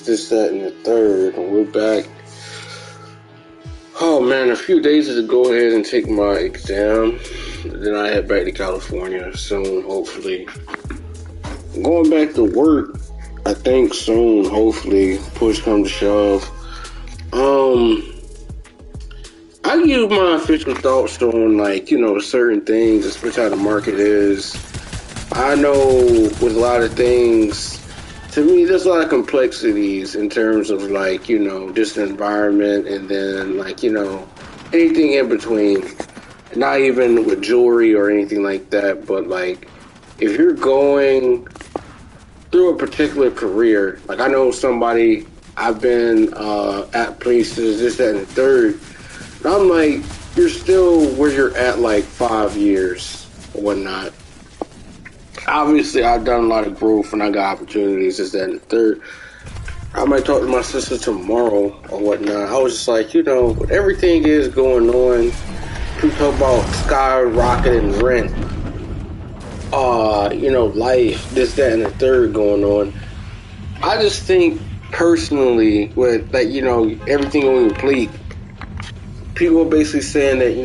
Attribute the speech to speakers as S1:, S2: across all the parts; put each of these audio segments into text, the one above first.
S1: this, that, and the third. We're back. Oh man, a few days to go ahead and take my exam. Then I head back to California soon, hopefully. Going back to work, I think soon, hopefully. Push come to shove. I give my official thoughts on, like, certain things, especially how the market is. I know with a lot of things, to me, there's a lot of complexities in terms of, like, just the environment and then, like, anything in between. Not even with jewelry or anything like that, but, like, if you're going through a particular career, like, I know somebody, I've been at places, this, that, and the third, and I'm like, you're still where you're at, like, 5 years or whatnot. Obviously, I've done a lot of growth and I got opportunities, this, that, and the third. I might talk to my sister tomorrow or whatnot. I was just like, with everything is going on, people talk about skyrocketing rent, life, this, that, and the third going on. I just think, personally, with, like, everything on complete, people are basically saying that,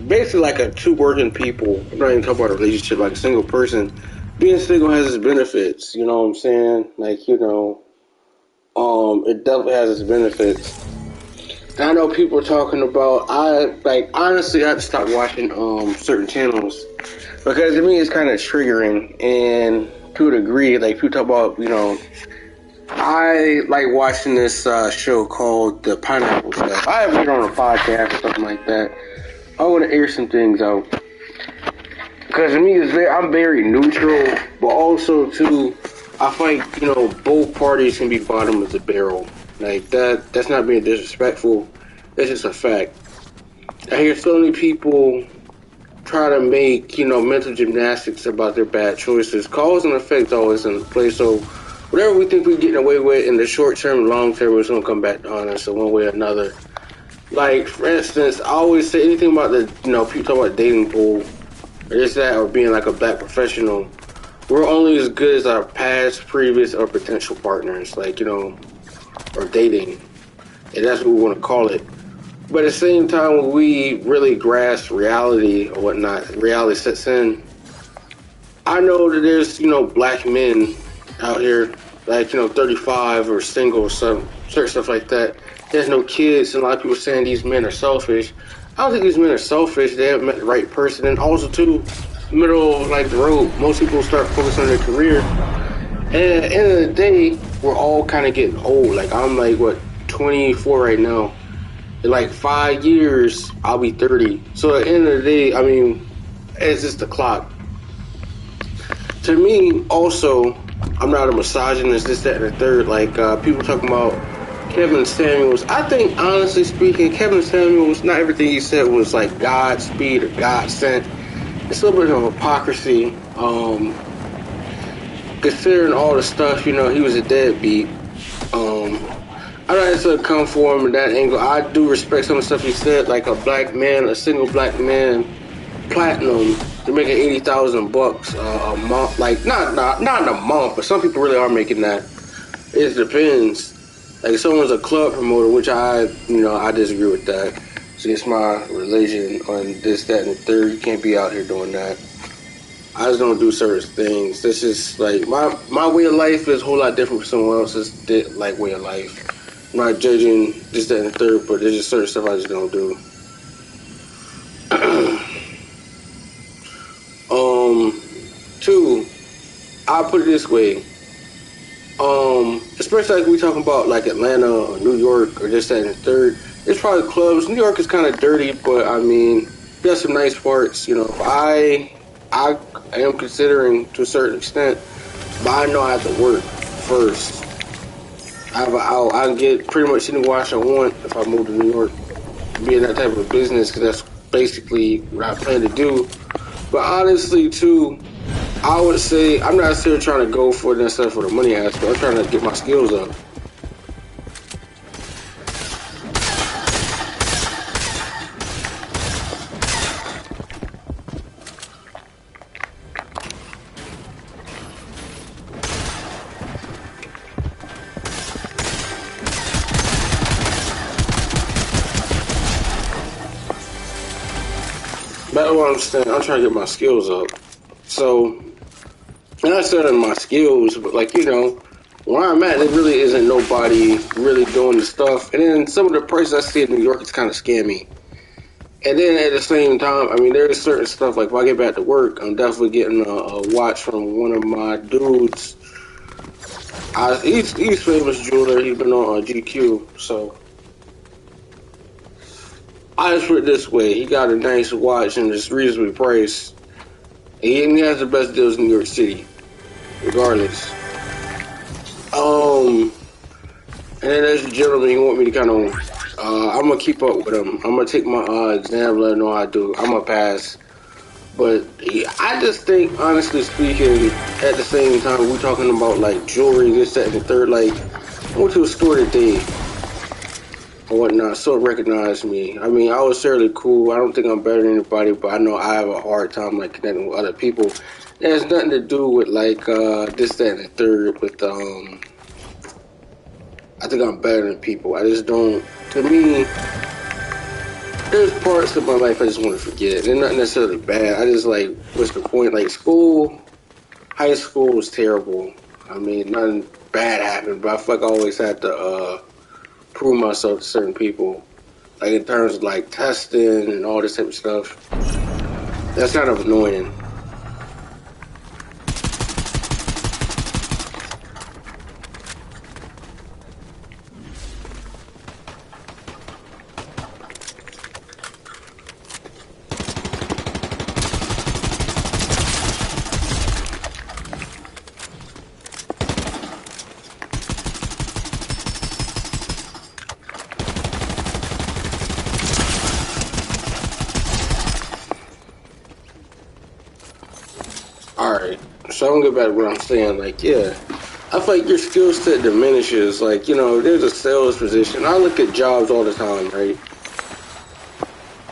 S1: basically like a two working people, I'm not even talking about a relationship, like a single person, being single has its benefits, you know what I'm saying? Like, it definitely has its benefits. And I know people are talking about, honestly, I have to stop watching certain channels, because to me it's kind of triggering, and to a degree, like, people talk about, I like watching this show called The Pineapple Stuff. I have it on a podcast or something like that. I want to air some things out. Because to me, I'm very neutral, but also, too, I find, both parties can be bottom of the barrel. Like, that's not being disrespectful. That's just a fact. I hear so many people try to make, mental gymnastics about their bad choices. Cause and effect always in play, so whatever we think we're getting away with in the short term and long term is going to come back on us in one way or another. Like, for instance, I always say anything about the, people talk about dating pool, or this, that, or being like a black professional. We're only as good as our past, previous, or potential partners, like, or dating. And that's what we want to call it. But at the same time, when we really grasp reality or whatnot, reality sets in, I know that there's, black men out here, like, 35 or single or some certain stuff like that. There's no kids, and a lot of people saying these men are selfish. I don't think these men are selfish. They haven't met the right person. And also, too, middle, like, the road, most people start focusing on their career. And at the end of the day, we're all kind of getting old. Like, I'm, 24 right now. In, 5 years, I'll be 30. So at the end of the day, I mean, it's just the clock. To me, also, I'm not a misogynist, this, that, and the third. Like, people talking about Kevin Samuels. I think, honestly speaking, Kevin Samuels, not everything he said was, Godspeed or God sent. It's a little bit of hypocrisy. Considering all the stuff, he was a deadbeat. I don't have to come for him in that angle. I do respect some of the stuff he said, like a black man, a single black man, platinum, they're making $80,000 a month. Like, not in a month, but some people really are making that. It depends. Like, someone's a club promoter, which I disagree with that. See, it's my religion on this, that, and the third. You can't be out here doing that. I just don't do certain things. That's just, like, my way of life is a whole lot different from someone else's, way of life. I'm not judging this, that, and the third, but there's just certain stuff I just don't do. Two, I'll put it this way. Especially like we talking about like Atlanta or New York or this, that, and the third. It's probably clubs. New York is kind of dirty, but I mean, there's some nice parts. I am considering to a certain extent, but I know I have to work first. I can get pretty much anywhere I want if I move to New York. Be in that type of business, because that's basically what I plan to do. But honestly, too, I would say I'm not necessarily trying to go for necessarily for the money aspect. I'm trying to get my skills up. That's what I'm saying. I'm trying to get my skills up. So, and I said my skills, but like, you know, where I'm at, there really isn't nobody really doing the stuff. And then some of the prices I see in New York is kind of scammy. And then at the same time, I mean, there's certain stuff, like if I get back to work, I'm definitely getting a watch from one of my dudes. He's famous jeweler. He's been on GQ. So I just put it this way: he got a nice watch and it's reasonably priced. And he has the best deals in New York City, regardless. And then there's a gentleman. He want me to kind of. I'm gonna keep up with him. I'm gonna take my exam, let him know how I do. I'm gonna pass. But I just think, honestly speaking, at the same time, we're talking about like jewelry, this, that, and the third. Like, I went to a store today or whatnot, so it recognized me. I mean, I was fairly cool. I don't think I'm better than anybody, but I know I have a hard time like connecting with other people. It has nothing to do with like this, that, and the third. With I think I'm better than people. I just don't. To me, there's parts of my life I just want to forget. They're not necessarily bad. I just like, what's the point? Like school, high school was terrible. I mean, nothing bad happened, but I feel like I always had to prove myself to certain people. Like in terms of like testing and all this type of stuff. That's kind of annoying. Alright, so I'm gonna get back to what I'm saying. Like, yeah, I feel like your skill set diminishes. Like, you know, there's a sales position. I look at jobs all the time, right?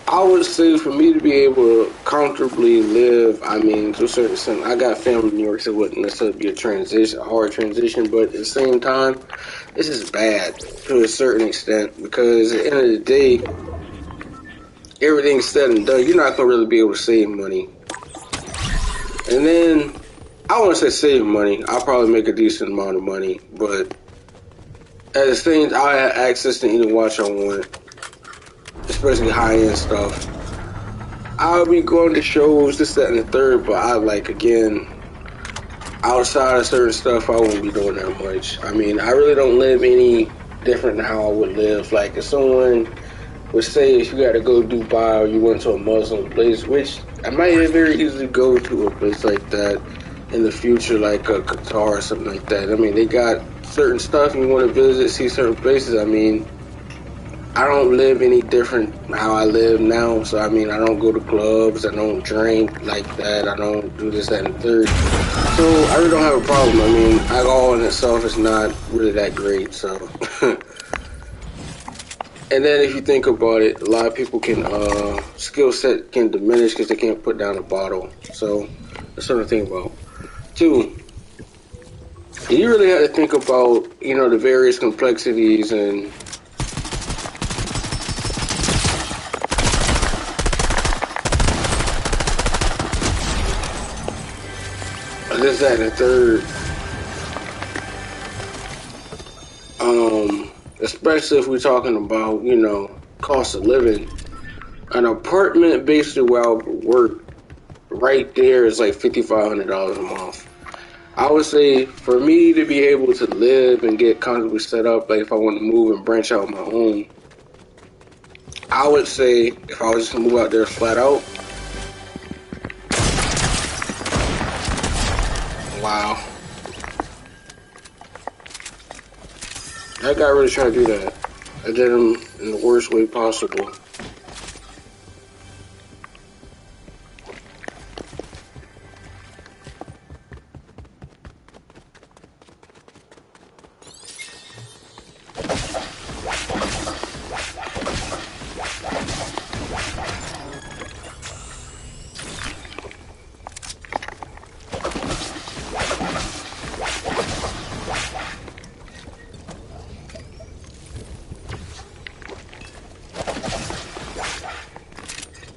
S1: I would say for me to be able to comfortably live, I mean, to a certain extent, I got family in New York, so it wouldn't necessarily be a hard transition, but at the same time, this is bad to a certain extent because at the end of the day, everything's said and done. You're not gonna really be able to save money. And then, I want to say save money. I'll probably make a decent amount of money, but at the same time, I have access to any watch I want, especially high-end stuff. I'll be going to shows, this, that, and the third, but I like, again, outside of certain stuff, I won't be doing that much. I mean, I really don't live any different than how I would live. Like, if someone would say if you got to go to Dubai or you went to a Muslim place, which I might very easily go to a place like that in the future, like Qatar or something like that. I mean, they got certain stuff and you want to visit, see certain places. I mean, I don't live any different how I live now. So, I mean, I don't go to clubs. I don't drink like that. I don't do this, that, and the third. So, I really don't have a problem. I mean, alcohol in itself is not really that great, so... And then if you think about it, a lot of people can, skill set can diminish because they can't put down a bottle. So, that's something to think about. Two, you really have to think about, you know, the various complexities and this, that, and the third. Especially if we're talking about, you know, cost of living. An apartment basically where I would work right there is like $5,500 a month. I would say for me to be able to live and get comfortably set up, like if I want to move and branch out my own, I would say if I was just to move out there flat out, wow. That guy really tried to do that. I did him in the worst way possible.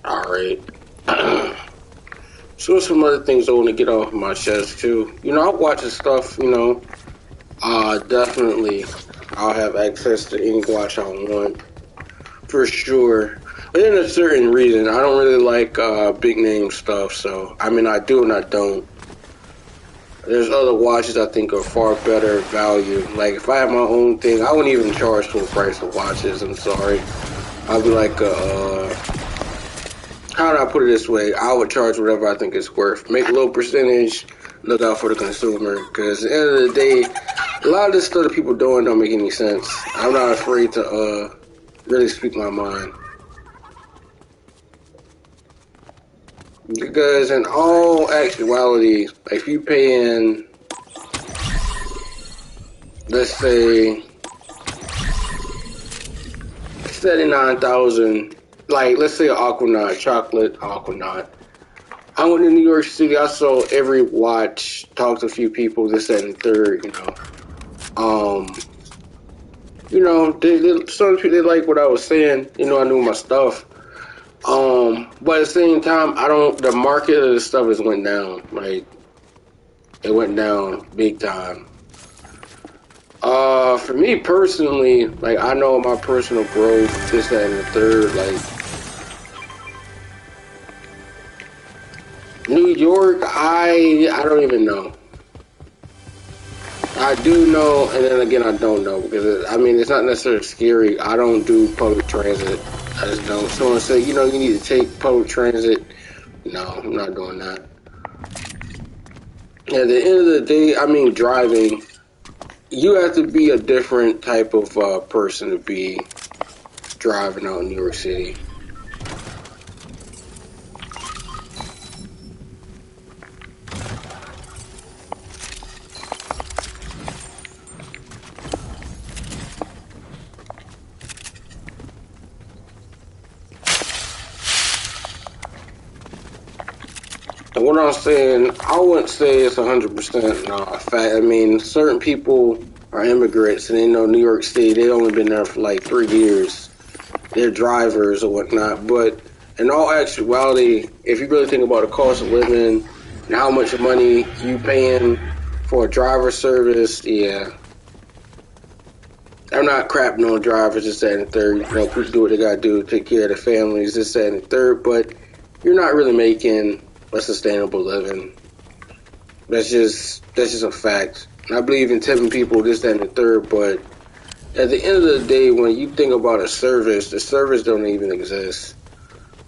S1: Alright. So some other things I want to get off my chest too. You know, I watch this stuff. You know, definitely, I'll have access to any watch I want for sure. But in a certain reason, I don't really like big name stuff. So I mean, I do and I don't. There's other watches I think are far better value. Like if I had my own thing, I wouldn't even charge full price of watches. I'm sorry. I'd be like, how do I put it this way? I would charge whatever I think it's worth. Make a little percentage. Look out for the consumer. Because at the end of the day, a lot of this stuff that people doing don't make any sense. I'm not afraid to really speak my mind. Because in all actuality, if you pay in, let's say, 79,000, like let's say an Aquanaut, chocolate Aquanaut. I went to New York City. I saw every watch, talked to a few people, this, that, and the third. Some people they like what I was saying. You know, I knew my stuff. But at the same time, the market of the stuff has went down. Like, it went down big time. For me personally, like, I know my personal growth, this, that, and the third, like, New York, I don't even know. I do know, and then again, I don't know, because, it's not necessarily scary. I don't do public transit. I just don't. Someone say, you need to take public transit. No, I'm not doing that. At the end of the day, driving, you have to be a different type of person to be driving out in New York City. What I'm saying, I wouldn't say it's 100% fact. Certain people are immigrants and they know New York City. They've only been there for like 3 years. They're drivers or whatnot. But in all actuality, if you really think about the cost of living and how much money you paying for a driver service, yeah. I'm not crapping on drivers, this, that, and the third. People do what they gotta do, take care of their families, this, that, and the third. But you're not really making a sustainable living. That's just a fact. And I believe in tipping people, this, that, and the third, but at the end of the day, when you think about a service, the service don't even exist.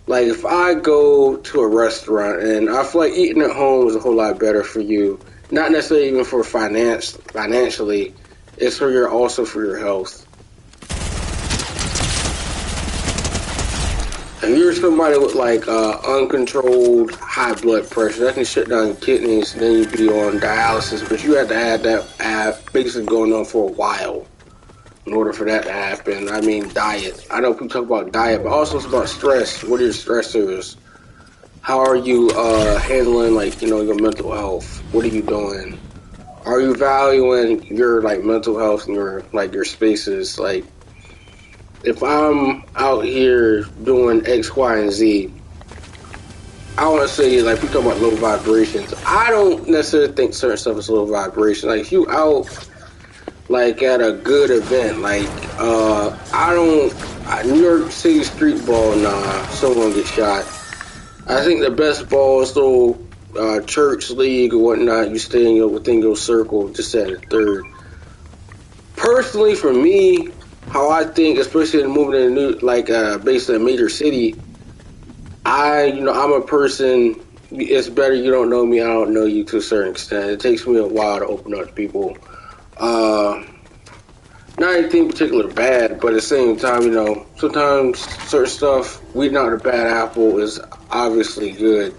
S1: Like, if I go to a restaurant, and I feel like eating at home is a whole lot better for you, not necessarily even for financially, it's also for your health. If you're somebody with like uncontrolled high blood pressure, that can shut down your kidneys, and then you'd be on dialysis. But you have to have that basically going on for a while in order for that to happen. Diet. I know people talk about diet, but also it's about stress. What are your stressors? How are you handling your mental health? What are you doing? Are you valuing your mental health and your spaces? Like, if I'm out here doing X, Y, and Z, I want to say, we talk about low vibrations. I don't necessarily think certain stuff is low vibration. Like, if you out, at a good event, New York City street ball, nah, someone get shot. I think the best ball is still church league or whatnot. You stay within your circle, just at the third. Personally, for me, how I think, especially in moving in a new, basically a major city, I'm a person, it's better you don't know me, I don't know you to a certain extent. It takes me a while to open up to people. Not anything particular bad, but at the same time, sometimes certain stuff, weeding out the bad apple is obviously good.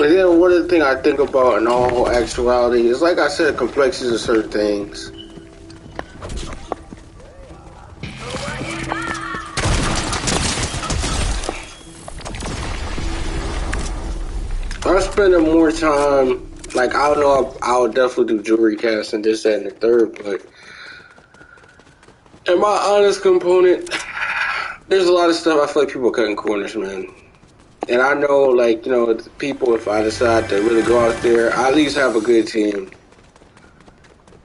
S1: And then one of the things I think about in all actuality is, like I said, complexities of certain things. I'm spending more time, like, I don't know, I'll definitely do jewelry casts and this, that, and the third, but in my honest component, there's a lot of stuff I feel like people are cutting corners, man. And I know, like, you know, people, if I decide to really go out there, I at least have a good team.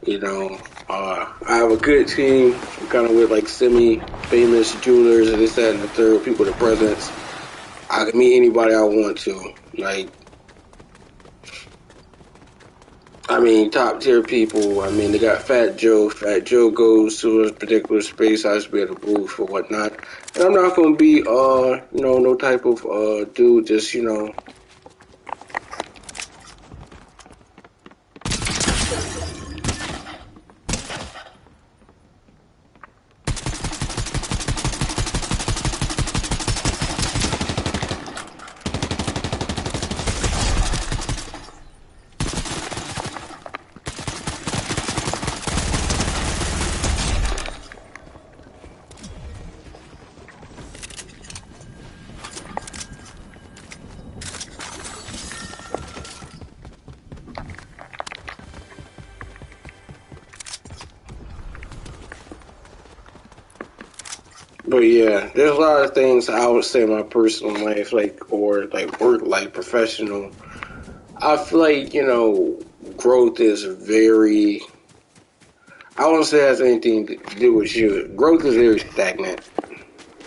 S1: You know, I have a good team, kind of with, like, semi-famous jewelers and this, that, and the third, people with presence. I can meet anybody I want to. Like, I mean, top tier people. I mean, they got Fat Joe. Fat Joe goes to a particular space. I just be at a booth or whatnot. And I'm not gonna be, you know, no type of dude. Just, you know. But yeah, there's a lot of things I would say in my personal life, like, or like work, like professional. I feel like, you know, growth is very, I won't say it has anything to do with you. Growth is very stagnant.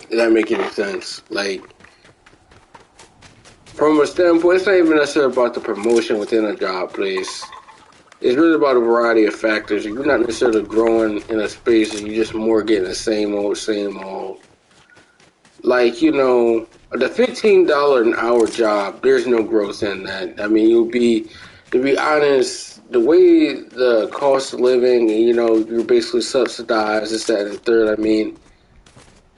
S1: Does that make any sense? Like, from a standpoint, it's not even necessarily about the promotion within a job place. It's really about a variety of factors. You're not necessarily growing in a space, and you're just more getting the same old, same old. Like, you know, the $15 an hour job, there's no growth in that. I mean, to be honest, the way the cost of living, you know, you're basically subsidized, this, that, and the third. I mean,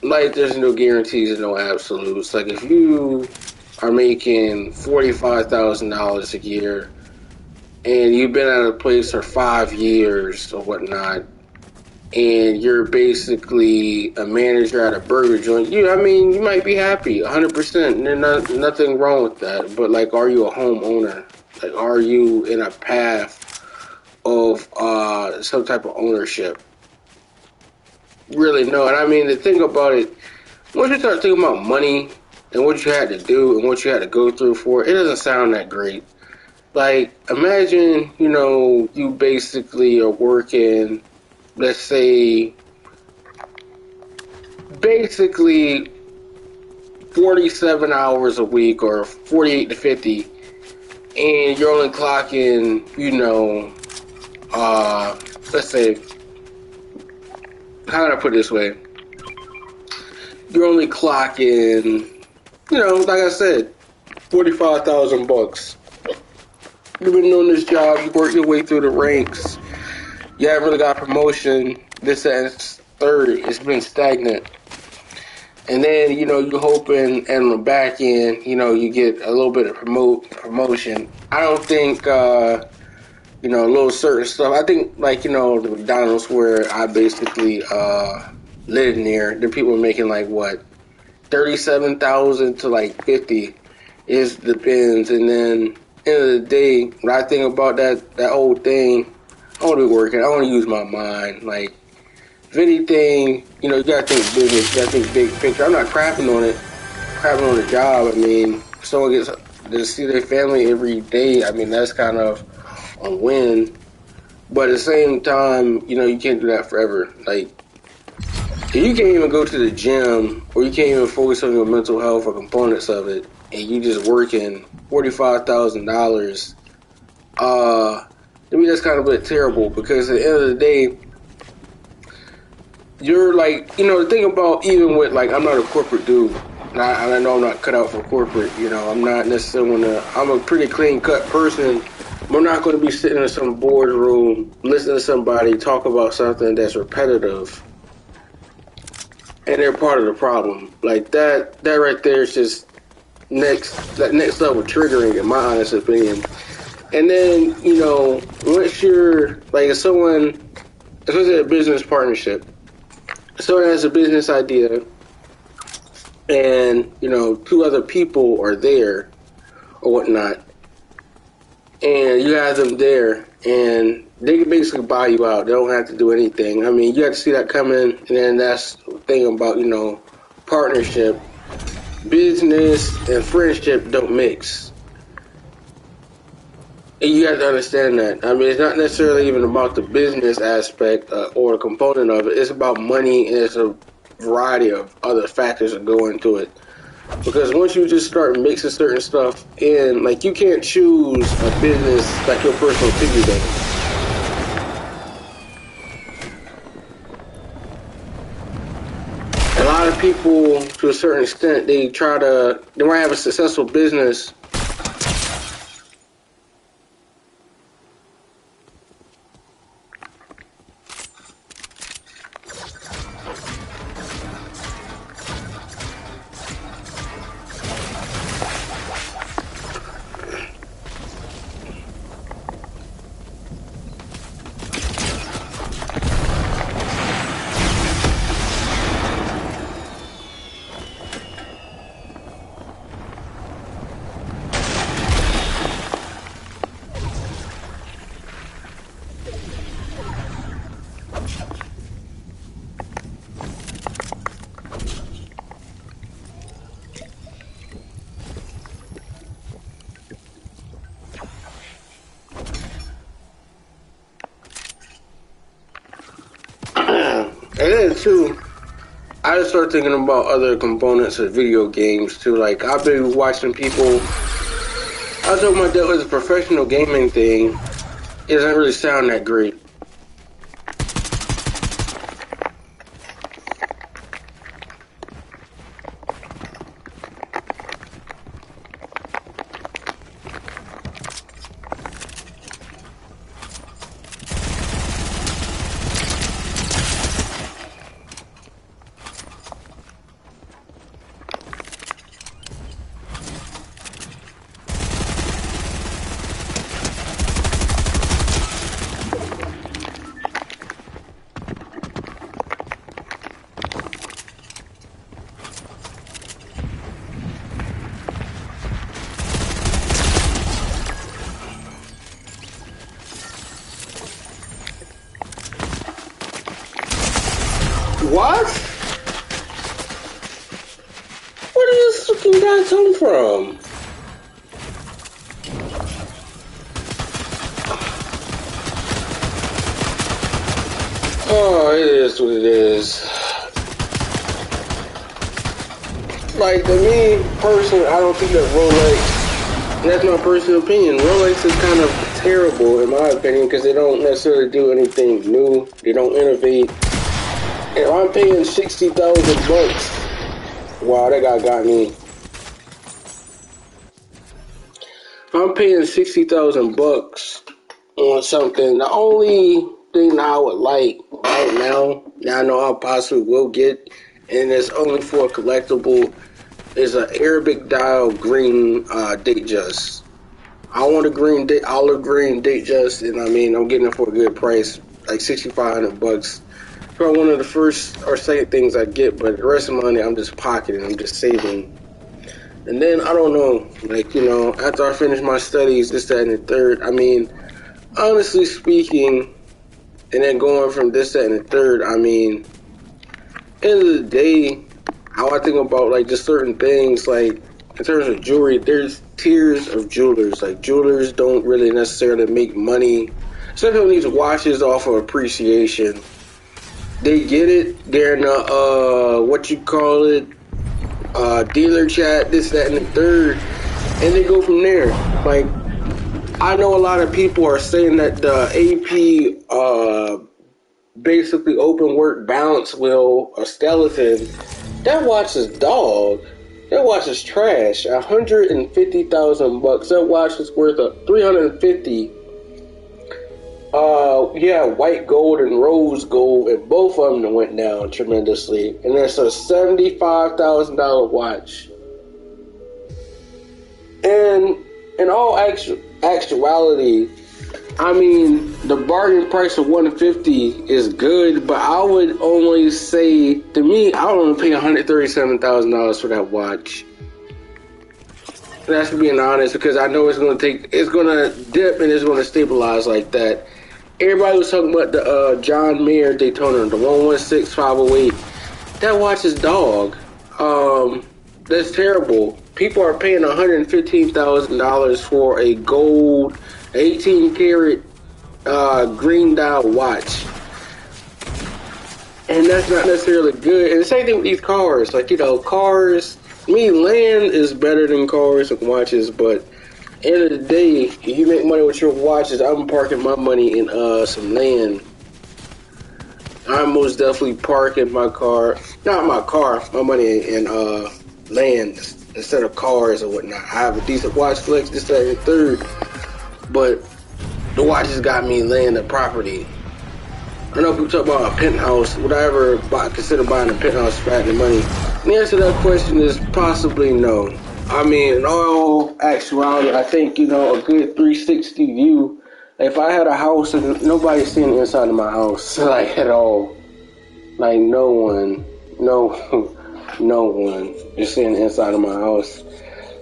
S1: like, there's no guarantees and no absolutes. Like, if you are making $45,000 a year, and you've been at a place for 5 years or whatnot, and you're basically a manager at a burger joint, I mean, you might be happy, 100%, and there's nothing wrong with that. But, like, are you a homeowner? Like, are you in a path of some type of ownership? Really, no. And I mean, the thing about it, once you start thinking about money and what you had to do and what you had to go through for it, it doesn't sound that great. Like, imagine, you know, you basically are working, let's say, basically 47 hours a week or 48 to 50, and you're only clocking, you know, let's say, how do I put it this way? You're only clocking, you know, like I said, $45,000. You've been doing this job, you work your way through the ranks, you haven't really got a promotion, this and third, it's been stagnant. And then, you know, you're hoping, and on the back end, you know, you get a little bit of promotion. I don't think, you know, a little certain stuff. I think, like, you know, the McDonald's where I basically live near, the people are making, like, what, 37,000 to, like, 50 is depends. And then, end of the day, when I think about that whole thing, I want to be working. I want to use my mind. Like, if anything, you know, you got to think business. You got to think big picture. I'm not crapping on it. Crapping on the job. I mean, if someone gets to see their family every day, I mean, that's kind of a win. But at the same time, you know, you can't do that forever. Like, if you can't even go to the gym or you can't even focus on your mental health or components of it, and you just working $45,000, I mean, that's kind of a bit terrible, because at the end of the day, you're like, you know, the thing about, even with, like, I'm not a corporate dude, and I know I'm not cut out for corporate, you know, I'm not necessarily I'm a pretty clean-cut person, but I'm not going to be sitting in some boardroom, listening to somebody talk about something that's repetitive, and they're part of the problem. Like, that right there is just next level triggering, in my honest opinion. And then, you know, once you're like, if someone, especially a business partnership, someone has a business idea, and you know, two other people are there or whatnot, and you have them there, and they can basically buy you out. They don't have to do anything. I mean, you have to see that coming, and then that's the thing about, you know, partnership. Business and friendship don't mix. And you have to understand that. I mean, it's not necessarily even about the business aspect or the component of it. It's about money, and it's a variety of other factors that go into it. Because once you just start mixing certain stuff in, like, you can't choose a business like your personal piggy bank. A lot of people, to a certain extent, they might have a successful business. And then too, I just started thinking about other components of video games too. Like, I've been watching people. I thought my dad was a professional gaming thing. It doesn't really sound that great. What? Where did this fucking guy come from? Oh, it is what it is. Like, to me, personally, I don't think that Rolex, that's my personal opinion, Rolex is kind of terrible, in my opinion, because they don't necessarily do anything new. They don't innovate. If I'm paying 60,000 bucks, wow, that guy got me. If I'm paying 60,000 bucks on something, the only thing I would like right now I know I possibly will get, and it's only for a collectible, is an Arabic dial green Datejust. I want a olive green Datejust, and I mean, I'm getting it for a good price, like 6,500 bucks. Probably one of the first or second things I get, but the rest of the money I'm just pocketing, I'm just saving. And then, I don't know, like, you know, after I finish my studies, this, that, and the third, I mean, honestly speaking, and then going from this, that, and the third, I mean, end of the day, how I think about, like, just certain things, like, in terms of jewelry, there's tiers of jewelers. Like, jewelers don't really necessarily make money. Some people need watches off of appreciation. They get it. They're in a, what you call it, dealer chat, this, that, and the third, and they go from there. Like, I know a lot of people are saying that the AP, basically open work balance wheel, or skeleton, that watch is dog. That watch is trash. 150,000 bucks. That watch is worth 350. Yeah, white gold and rose gold, and both of them went down tremendously. And there's a $75,000 watch. in all actuality, I mean, the bargain price of $150 is good, but I would only say, to me, I would only pay $137,000 for that watch. That's being honest, because I know it's gonna dip and it's gonna stabilize like that. Everybody was talking about the John Mayer Daytona, the 116508. That watch is dog. That's terrible. People are paying $115,000 for a gold 18 karat green dial watch, and that's not necessarily good. And the same thing with these cars. Like, you know, cars. Land is better than cars and watches, but end of the day, if you make money with your watches, I'm parking my money in some land. I'm most definitely parking my money in land instead of cars or whatnot. I have a decent watch collection, this, that, and third, but the watches got me land and property. I know people talk about a penthouse. Would I ever consider buying a penthouse for having money? The answer to that question is possibly no. I mean, in all actuality, I think, you know, a good 360 view. If I had a house and nobody's seeing the inside of my house, like, at all, like, no one is seeing the inside of my house.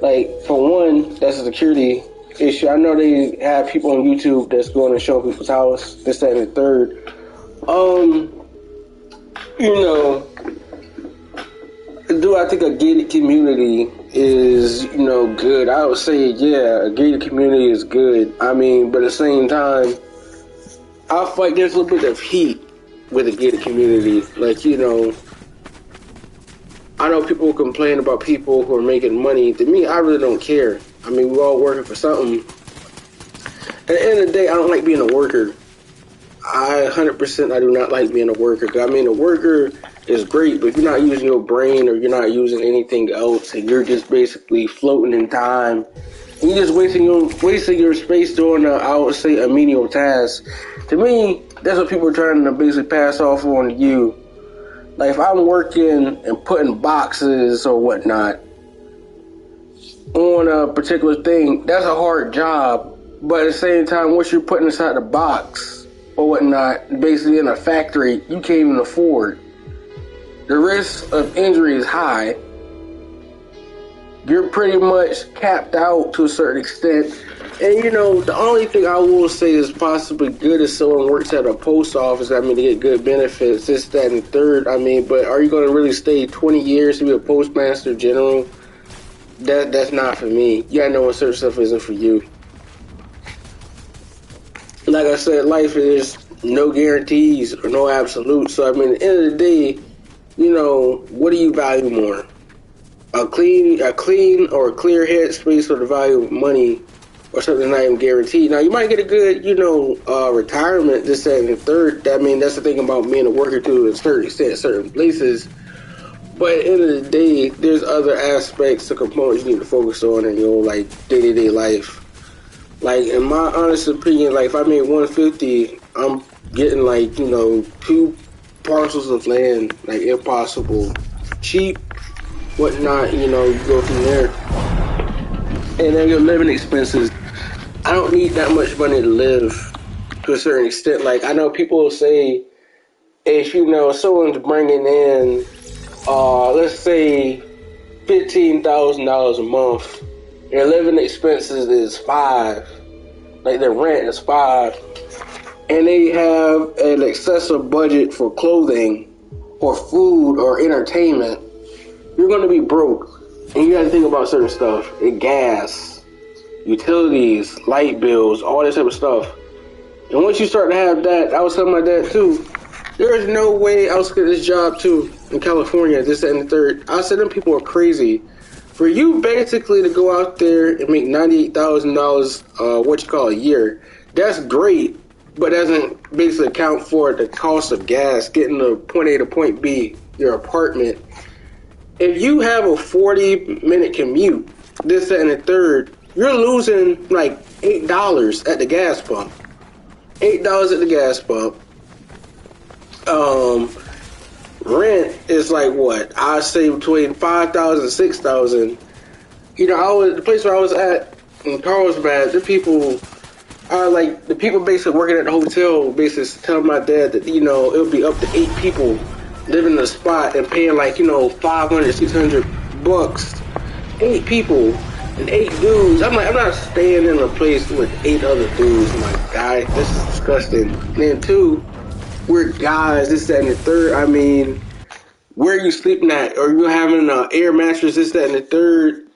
S1: Like, for one, that's a security issue. I know they have people on YouTube that's going to show people's house, this, that, and the third. You know, do I think a gated community is, you know, good? I would say, yeah, a gated community is good. I mean, but at the same time, I feel like there's a little bit of heat with a gated community. Like, you know, I know people complain about people who are making money. To me, I really don't care. I mean, we're all working for something. At the end of the day, I don't like being a worker. I 100% I do not like being a worker. I mean, a worker is great, but if you're not using your brain or you're not using anything else, and you're just basically floating in time, and you're just wasting your space doing I would say a menial task. To me, that's what people are trying to basically pass off on you. Like, if I'm working and putting boxes or whatnot on a particular thing, that's a hard job. But at the same time, what you're putting inside the box or whatnot, basically in a factory, you can't even afford. The risk of injury is high. You're pretty much capped out to a certain extent. And, you know, the only thing I will say is possibly good is someone works at a post office. I mean, to get good benefits, this, that, and the third. I mean, but are you going to really stay 20 years to be a postmaster general? That's not for me. You gotta know when certain stuff isn't for you. Like I said, life is no guarantees or no absolutes. So, I mean, at the end of the day, you know, what do you value more? A clean or a clear headspace or the value of money or something not even guaranteed? Now, you might get a good, you know, retirement, this, that, and the third. I mean, that's the thing about being a worker to a certain extent, certain places. But at the end of the day, there's other aspects or components you need to focus on in your, like, day-to-day life. Like, in my honest opinion, like, if I made $150, I'm getting, like, you know, 2 parcels of land, like, if possible, cheap, whatnot, you know, you go from there. And then your living expenses, I don't need that much money to live to a certain extent. Like, I know people will say, if, you know, someone's bringing in, let's say, $15,000 a month, their living expenses is $5,000, like their rent is $5,000, and they have an excessive budget for clothing or food or entertainment, you're going to be broke. And you got to think about certain stuff, gas, utilities, light bills, all this type of stuff. And once you start to have that, I was telling my dad too, there is no way I was going to get this job too in California, this, that, and the third. I said, them people are crazy. For you basically to go out there and make $98,000, a year, that's great, but doesn't basically account for the cost of gas, getting to point A to point B, your apartment. If you have a 40-minute commute, this, that, and the third, you're losing like $8 at the gas pump. $8 at the gas pump. Rent is like what? I say between $5,000 and $6,000. You know, the place where I was at, in Carlsbad, the people are like the people basically working at the hotel. Basically, telling my dad that it'll be up to 8 people living in a spot and paying like 500, 600 bucks. 8 people and 8 dudes. I'm like, I'm not staying in a place with 8 other dudes. I'm like, guy, this is disgusting. And then 2, we're guys. This, that, and the third. I mean, where are you sleeping at? Or you having an air mattress? This, that, and the third.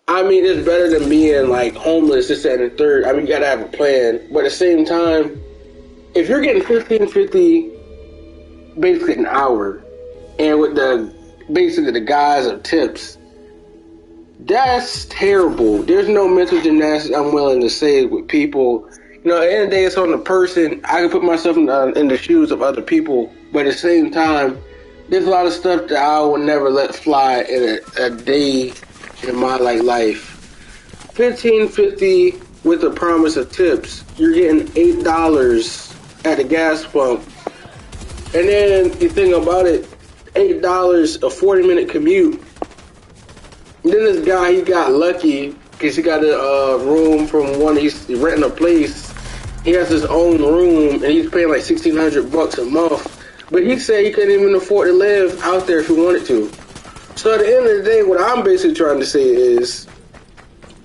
S1: I mean, it's better than being like homeless, this, that, and the third. I mean, you gotta have a plan. But at the same time, if you're getting $15.50, basically an hour, and with basically the guys of tips, that's terrible. There's no mental gymnastics I'm willing to say with people. At the end of the day, it's on the person. I can put myself in the shoes of other people, but at the same time, there's a lot of stuff that I would never let fly in a day in my life. $15.50 with the promise of tips. You're getting $8 at the gas pump. And then you think about it, $8, a 40-minute commute. And then this guy, he got lucky because he got a room from he's renting a place. He has his own room and he's paying like $1,600 a month. But he said he couldn't even afford to live out there if he wanted to. So at the end of the day, what I'm basically trying to say is,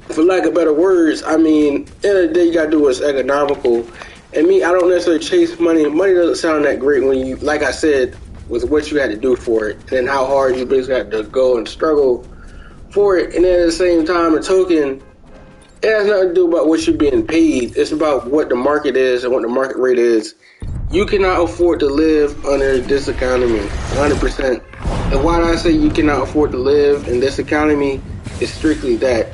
S1: for lack of better words, I mean, at the end of the day, you gotta do what's economical. And me, I don't necessarily chase money. Money doesn't sound that great when you, like I said, with what you had to do for it, and how hard you basically had to go and struggle for it. And then at the same time, a token, it has nothing to do about what you're being paid. It's about what the market is and what the market rate is. You cannot afford to live under this economy, 100%. And why do I say you cannot afford to live in this economy? It's strictly that.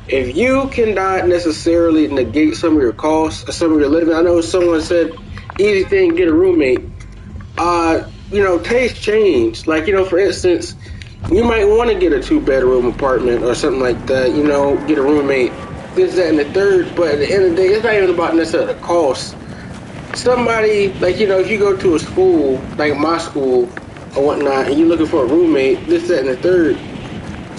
S1: If you cannot necessarily negate some of your costs or some of your living, I know someone said, easy thing, get a roommate. Taste change. Like, for instance, you might want to get a 2-bedroom apartment or something like that, get a roommate, this, that, and the third. But at the end of the day, it's not even about necessarily the cost. Somebody, like, if you go to a school, like my school or whatnot, and you're looking for a roommate, this, that, and the third,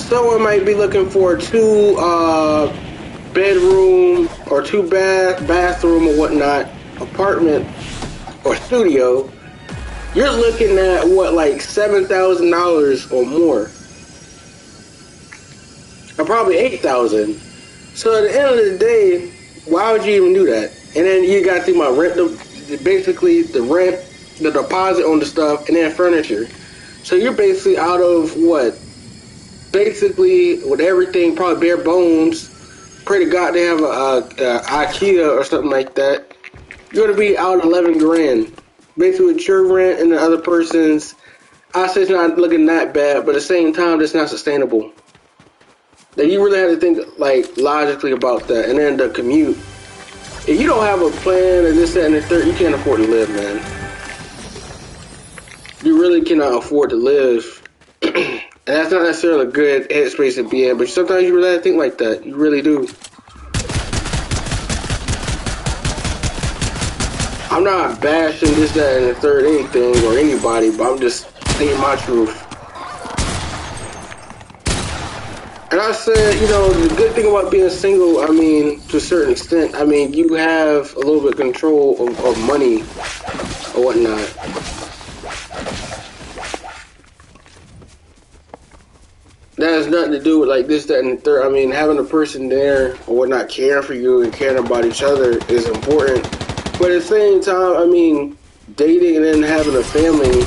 S1: someone might be looking for a 2-bedroom or 2-bathroom or whatnot apartment or studio. You're looking at like $7,000 or more, or probably $8,000. So at the end of the day, why would you even do that? And then you got to think about rent, basically the rent, the deposit on the stuff, and then furniture. So you're basically out of what? Basically, with everything, probably bare bones. Pray to God they have a IKEA or something like that. You're gonna be out 11 grand. Basically, with your rent and the other person's, I say it's not looking that bad, but at the same time, it's not sustainable. That you really have to think like logically about that. And then the commute. If you don't have a plan and this, that, and the third, you can't afford to live, man. You really cannot afford to live. And that's not necessarily a good headspace to be in, but sometimes you really have to think like that. You really do. I'm not bashing this, that, and the third anything or anybody, but I'm just stating my truth. And I said, the good thing about being single, I mean, to a certain extent, I mean, you have a little bit of control of money or whatnot. That has nothing to do with like this, that, and the third. I mean, having a person there or whatnot caring for you and caring about each other is important. But at the same time, I mean, dating and then having a family,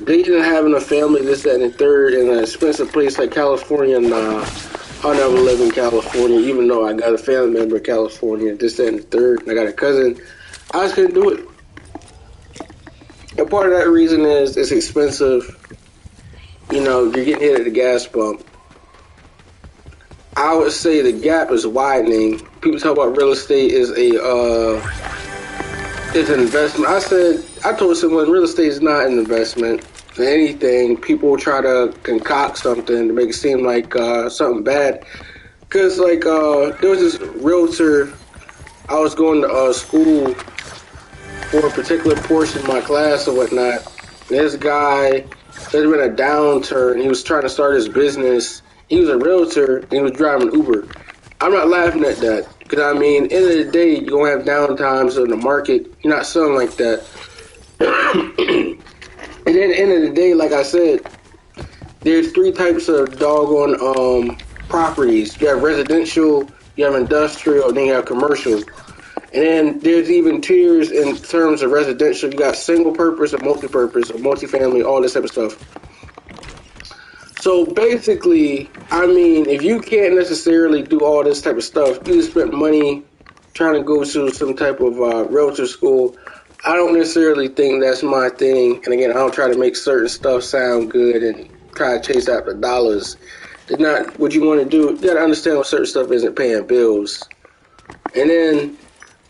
S1: dating and having a family, this, that, and the third, in an expensive place like California, nah. I'll never live in California, even though I got a family member in California, this, that, and the third, and I got a cousin. I just couldn't do it. And part of that reason is it's expensive. You're getting hit at the gas pump. I would say the gap is widening. People talk about real estate is is an investment. I told someone real estate is not an investment. For anything, people try to concoct something to make it seem like something bad. Because, there was this realtor I was going to school for a particular portion of my class or whatnot. This guy, there's been a downturn. He was trying to start his business. He was a realtor and he was driving Uber. I'm not laughing at that because I mean, end of the day, you're gonna have downtimes in the market. You're not selling like that. And then at the end of the day, like I said, there's three types of doggone properties. You have residential, you have industrial, and then you have commercial. And then there's even tiers in terms of residential. You got single purpose or multi-purpose or multifamily, all this type of stuff. So basically, I mean, if you can't necessarily do all this type of stuff, you spend money trying to go to some type of realtor school. I don't necessarily think that's my thing. And again, I don't try to make certain stuff sound good and try to chase after dollars. It's not what you want to do. You got to understand what certain stuff isn't paying bills. And then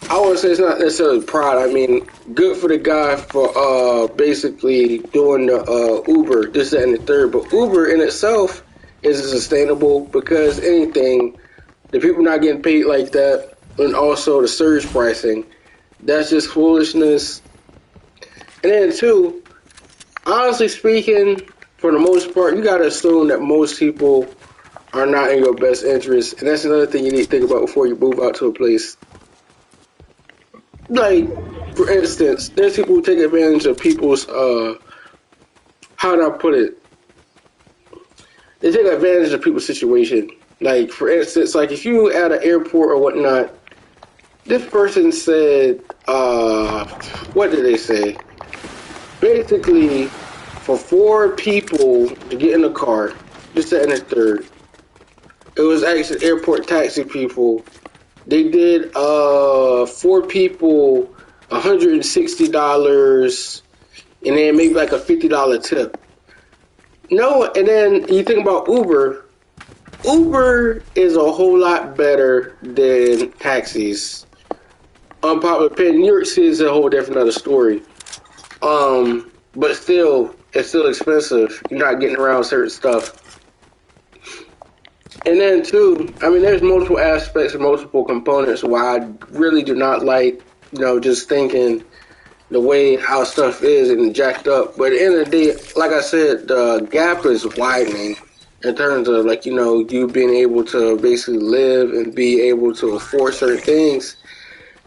S1: I want to say it's not necessarily pride. I mean, good for the guy for basically doing the Uber, this, that, and the third. But Uber in itself isn't sustainable because anything, the people not getting paid like that, and also the surge pricing, that's just foolishness. And then two, honestly speaking, for the most part, you got to assume that most people are not in your best interest. And that's another thing you need to think about before you move out to a place. Like, for instance, there's people who take advantage of people's, how do I put it? They take advantage of people's situation. Like, for instance, like if you at an airport or whatnot, this person said, what did they say? Basically, for 4 people to get in the car, just that and the third, it was actually airport taxi people. They did 4 people $160 and then maybe like a $50 tip. No, and then you think about Uber. Uber is a whole lot better than taxis. Unpopular opinion, New York City is a whole different other story. But still, it's still expensive. You're not getting around certain stuff. And then too, I mean, there's multiple aspects and multiple components why I really do not like, just thinking the way how stuff is and jacked up. But at the end of the day, like I said, the gap is widening in terms of like, you being able to basically live and be able to afford certain things.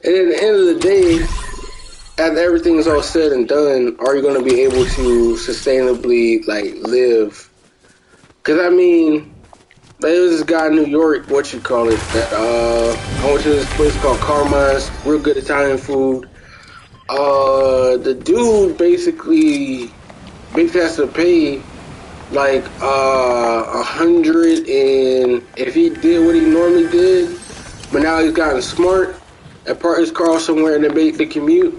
S1: And at the end of the day, after everything is all said and done, are you going to be able to sustainably like live? Because I mean, there was this guy in New York, that I went to this place called Carmine's, real good Italian food. The dude basically has to pay like 100, and if he did what he normally did, but now he's gotten smart and parked his car somewhere and then make the commute,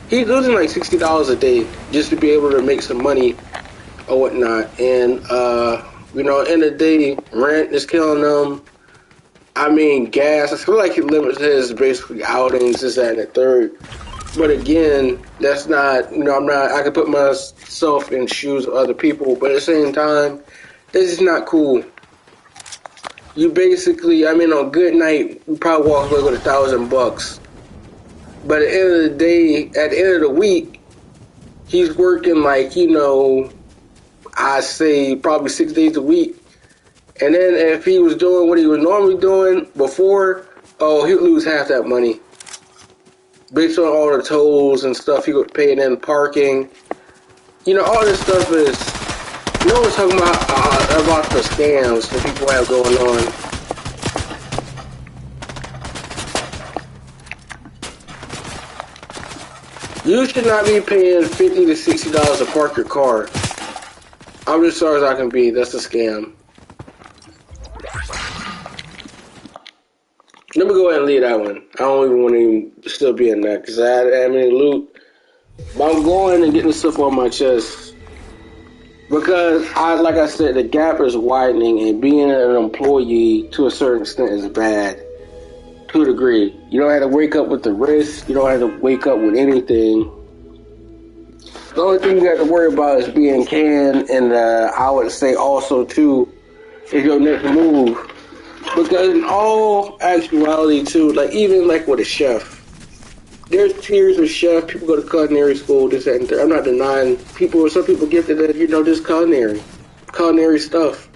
S1: he's losing like $60 a day just to be able to make some money or whatnot. And at the end of the day, rent is killing them. I mean, gas. I feel like he limits his basically outings, this, that, and the third. But again, that's not, I can put myself in shoes of other people, but at the same time, this is not cool. You basically, on a good night, you probably walk away with $1,000. But at the end of the day, at the end of the week, he's working like, I say probably 6 days a week. And then if he was doing what he was normally doing before, he'd lose half that money. Based on all the tolls and stuff he was paying in parking. All this stuff is, no one's talking about the scams that people have going on. You should not be paying $50 to $60 to park your car. I'm just sorry as I can be. That's a scam. Let me go ahead and leave that one. I don't even want to still be in that because I had any loot. But I'm going and getting stuff on my chest. Because, like I said, the gap is widening and being an employee to a certain extent is bad. To a degree. You don't have to wake up with the risk. You don't have to wake up with anything. The only thing you have to worry about is being canned, and I would say also too, is your next move. Because in all actuality, too, like even like with a chef, there's tiers of chef. People go to culinary school, this that, and that. I'm not denying people. Some people gifted that just culinary stuff.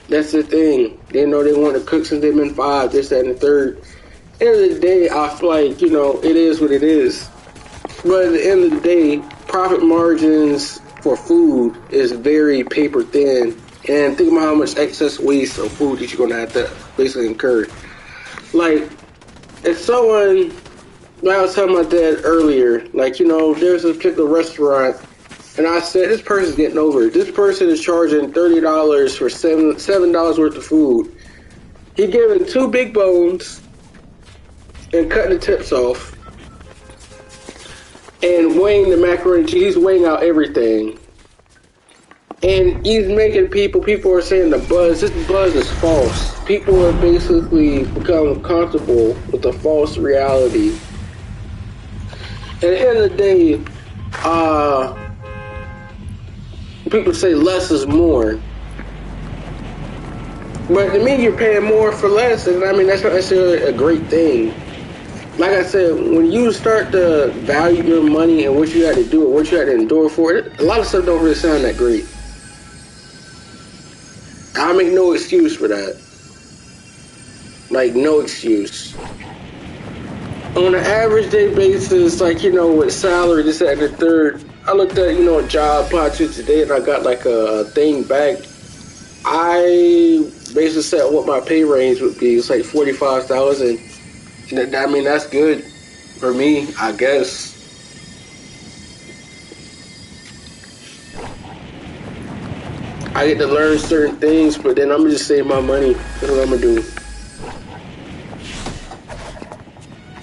S1: That's the thing. They know they want to cook since they've been 5, this, that, and the third. At the end of the day, I feel like it is what it is. But at the end of the day, profit margins for food is very paper thin. And think about how much excess waste of food that you're going to have to basically incur. Like, if someone, like I was telling my dad earlier, like, there's a particular restaurant, and I said, this person's getting over it. This person is charging $30 for $7 worth of food. He giving 2 big bones and cutting the tips off. And weighing the macaroni and cheese, he's weighing out everything. And he's making people are saying this buzz is false. People have basically become comfortable with the false reality. At the end of the day, people say less is more. But to me, you're paying more for less, and I mean, that's not necessarily a great thing. Like I said, when you start to value your money and what you had to do and what you had to endure for it, a lot of stuff don't really sound that great. I make no excuse for that. Like, no excuse. On an average day basis, like, with salary, this, that, and the third, I looked at, a job applied today and I got like a thing back. I basically said what my pay range would be. It's like $45,000. I mean, that's good for me, I guess. I get to learn certain things, but then I'm going to just save my money. That's what I'm going to do.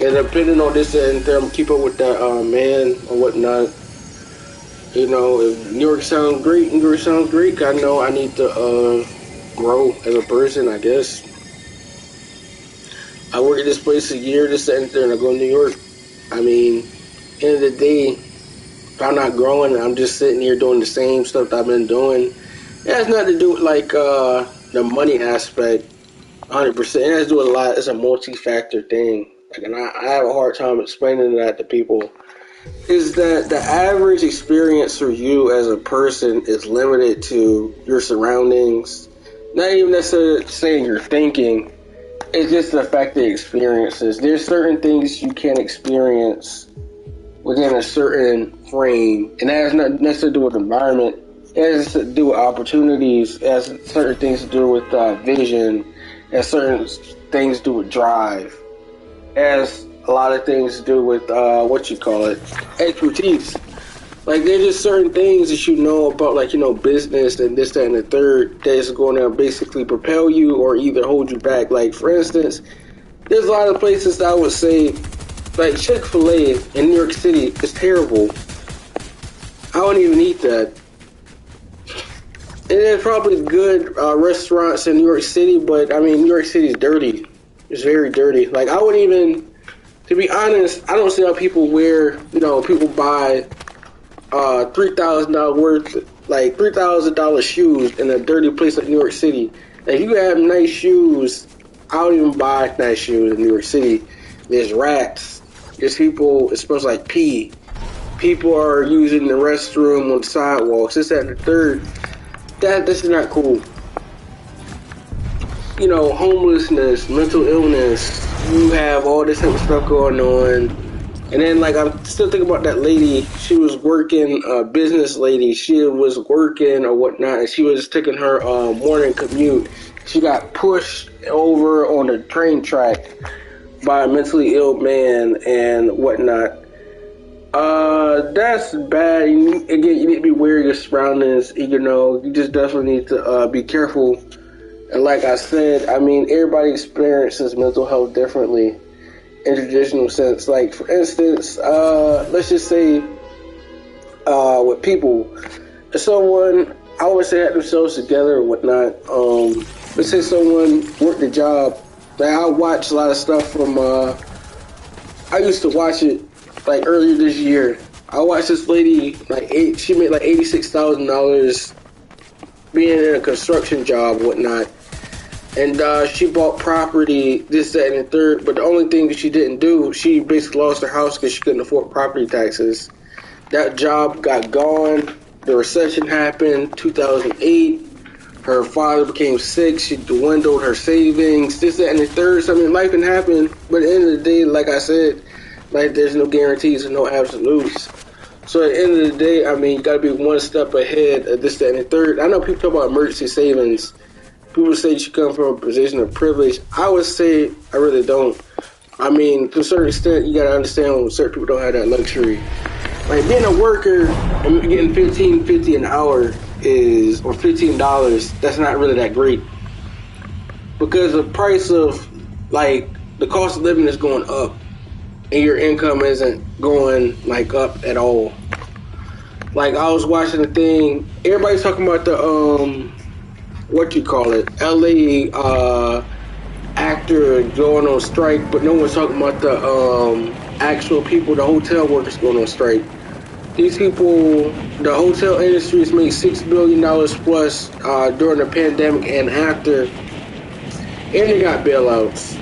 S1: And depending on this and I'm going to keep up with that man or whatnot. If New York sounds great, I know I need to grow as a person, I guess. I work at this place a year, this and that, and I go to New York. I mean, end of the day, if I'm not growing, I'm just sitting here doing the same stuff that I've been doing. It has nothing to do with like the money aspect, 100%. It has to do with a lot. It's a multi-factor thing. Like, and I have a hard time explaining that to people. Is that the average experience for you as a person is limited to your surroundings? Not even necessarily saying your thinking. It's just the fact of experiences. There's certain things you can experience within a certain frame, and that has nothing necessarily to do with environment. It has to do with opportunities. It has certain things to do with vision. It has certain things to do with drive. It has a lot of things to do with expertise. Like, there's just certain things that you know about, like, business and this, that, and the third that's going to basically propel you or either hold you back. Like, for instance, there's a lot of places that I would say, like Chick-fil-A in New York City is terrible. I wouldn't even eat that. And there's probably good restaurants in New York City, but, I mean, New York City is dirty. It's very dirty. Like, I wouldn't even, to be honest, I don't see how people people buy $3,000 worth, like $3,000 shoes in a dirty place like New York City. If you have nice shoes, I don't even buy nice shoes in New York City. There's rats. There's people, it smells like pee. People are using the restroom on sidewalks. This, that, and the third. This is not cool. Homelessness, mental illness. You have all this type of stuff going on. And then, like, I'm still thinking about that lady. She was working, business lady. She was working or whatnot, and she was taking her morning commute. She got pushed over on the train track by a mentally ill man and whatnot. That's bad. Again, you need to be aware of your surroundings. You just definitely need to be careful. And like I said, I mean, everybody experiences mental health differently. In traditional sense, like for instance, let's just say with people, someone I would say had themselves together or whatnot. Let's say someone worked a job. Like, I watch a lot of stuff from. I used to watch it like earlier this year. I watched this lady she made like $86,000 being in a construction job or whatnot. And she bought property, this, that, and the third. But the only thing that she didn't do, she basically lost her house because she couldn't afford property taxes. That job got gone. The recession happened, 2008. Her father became sick. She dwindled her savings, this, that, and the third. So, I mean, life can happen. But at the end of the day, like I said, like there's no guarantees and no absolutes. So at the end of the day, I mean, you got to be one step ahead of this, that, and the third. I know people talk about emergency savings. People say you should come from a position of privilege. I would say I really don't. I mean, to a certain extent, you got to understand when certain people don't have that luxury. Like being a worker and getting $15.50 an hour is, or $15, that's not really that great. Because the price of, like, the cost of living is going up and your income isn't going, like, up at all. Like, I was watching the thing, everybody's talking about the, what you call it, LA actor going on strike, but no one's talking about the actual people, the hotel workers going on strike. These people, the hotel industry has made $6 billion plus during the pandemic and after, and they got bailouts.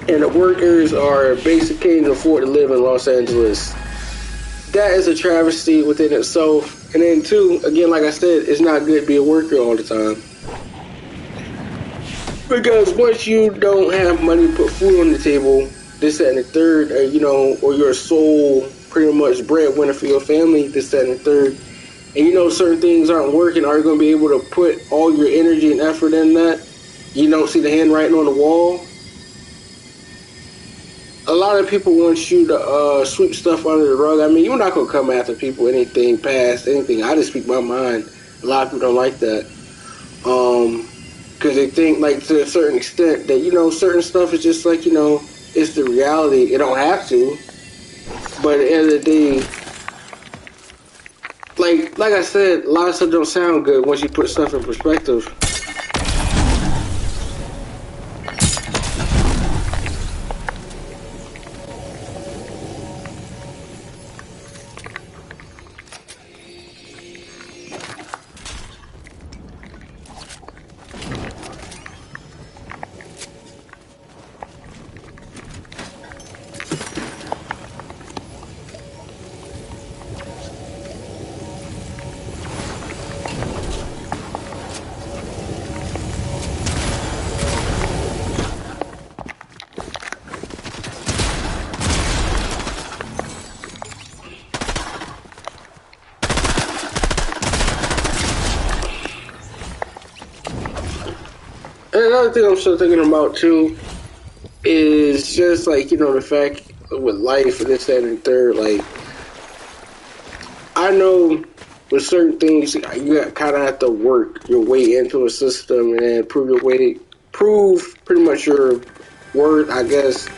S1: And the workers are basically can't afford to live in Los Angeles. That is a travesty within itself. And then two, again, like I said, it's not good to be a worker all the time. Because once you don't have money to put food on the table, this, that, and the third, or you're a sole pretty much breadwinner for your family, this, that, and the third, and certain things aren't working, are you going to be able to put all your energy and effort in that? You don't see the handwriting on the wall? A lot of people want you to sweep stuff under the rug. I mean, you're not going to come after people, anything past anything. I just speak my mind. A lot of people don't like that. Because they think, like, to a certain extent that, certain stuff is just like, it's the reality. It don't have to. But at the end of the day, like I said, a lot of stuff don't sound good once you put stuff in perspective. And another thing I'm still thinking about too is just like, the fact with life and this, that, and the third, like, I know with certain things you kind of have to work your way into a system and then prove pretty much your worth, I guess.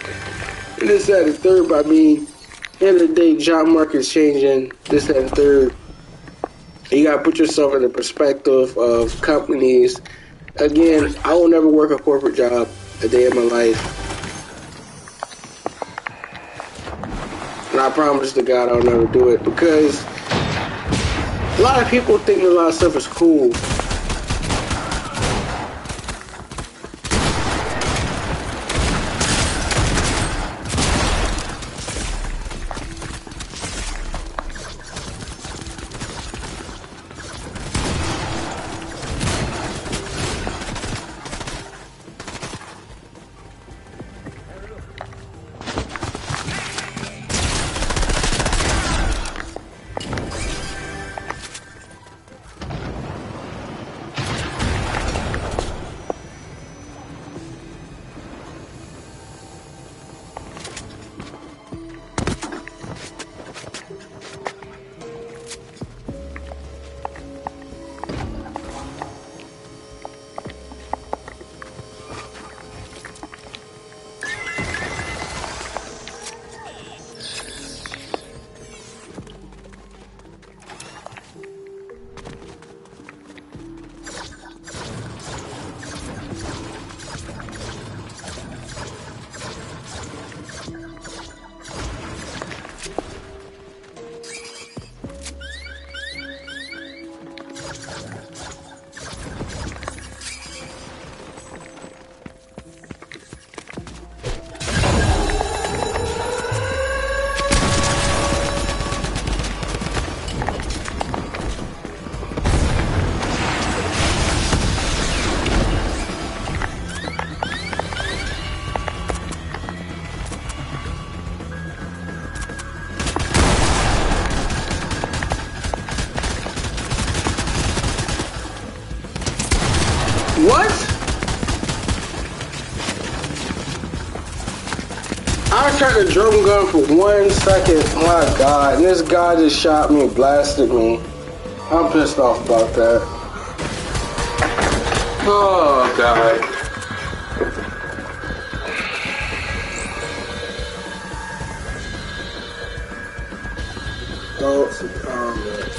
S1: And this, that, and the third, but I mean, at the end of the day, job market's changing, this, that, and the third. You gotta put yourself in the perspective of companies. Again, I will never work a corporate job a day in my life. And I promise to God I'll never do it because a lot of people think a lot of stuff is cool. tried the drum gun for 1 second. My God, and this guy just shot me and blasted me. I'm pissed off about that. Oh God. Thoughts and comments.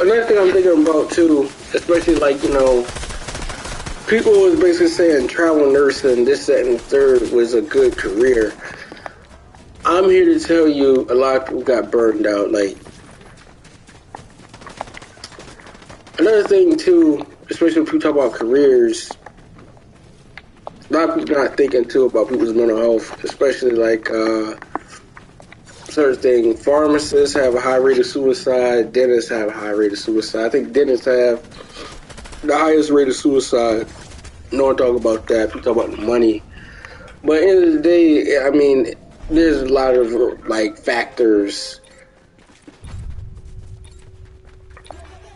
S1: Another thing I'm thinking about too, especially like, you know, people was basically saying travel nursing, this, that, and the third was a good career. I'm here to tell you a lot of people got burned out. Like, another thing too, especially when people talk about careers, a lot of people not thinking too about people's mental health, especially like, certain thing. Pharmacists have a high rate of suicide. Dentists have a high rate of suicide. I think dentists have the highest rate of suicide. No one talk about that. People talk about the money. But at the end of the day, I mean, there's a lot of like factors.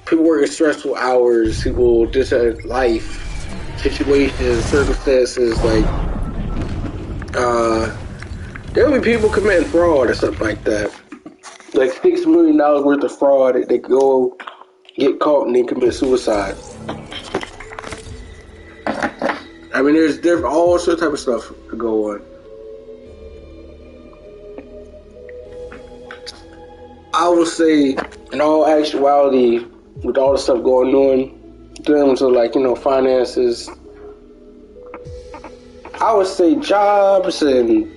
S1: People work in stressful hours. People just have life situations, circumstances like there'll be people committing fraud or something like that. Like $6 million worth of fraud, they go get caught and then commit suicide. I mean, there's all sorts of type of stuff to go on. I would say, in all actuality, with all the stuff going on, in terms of like, you know, finances, I would say jobs and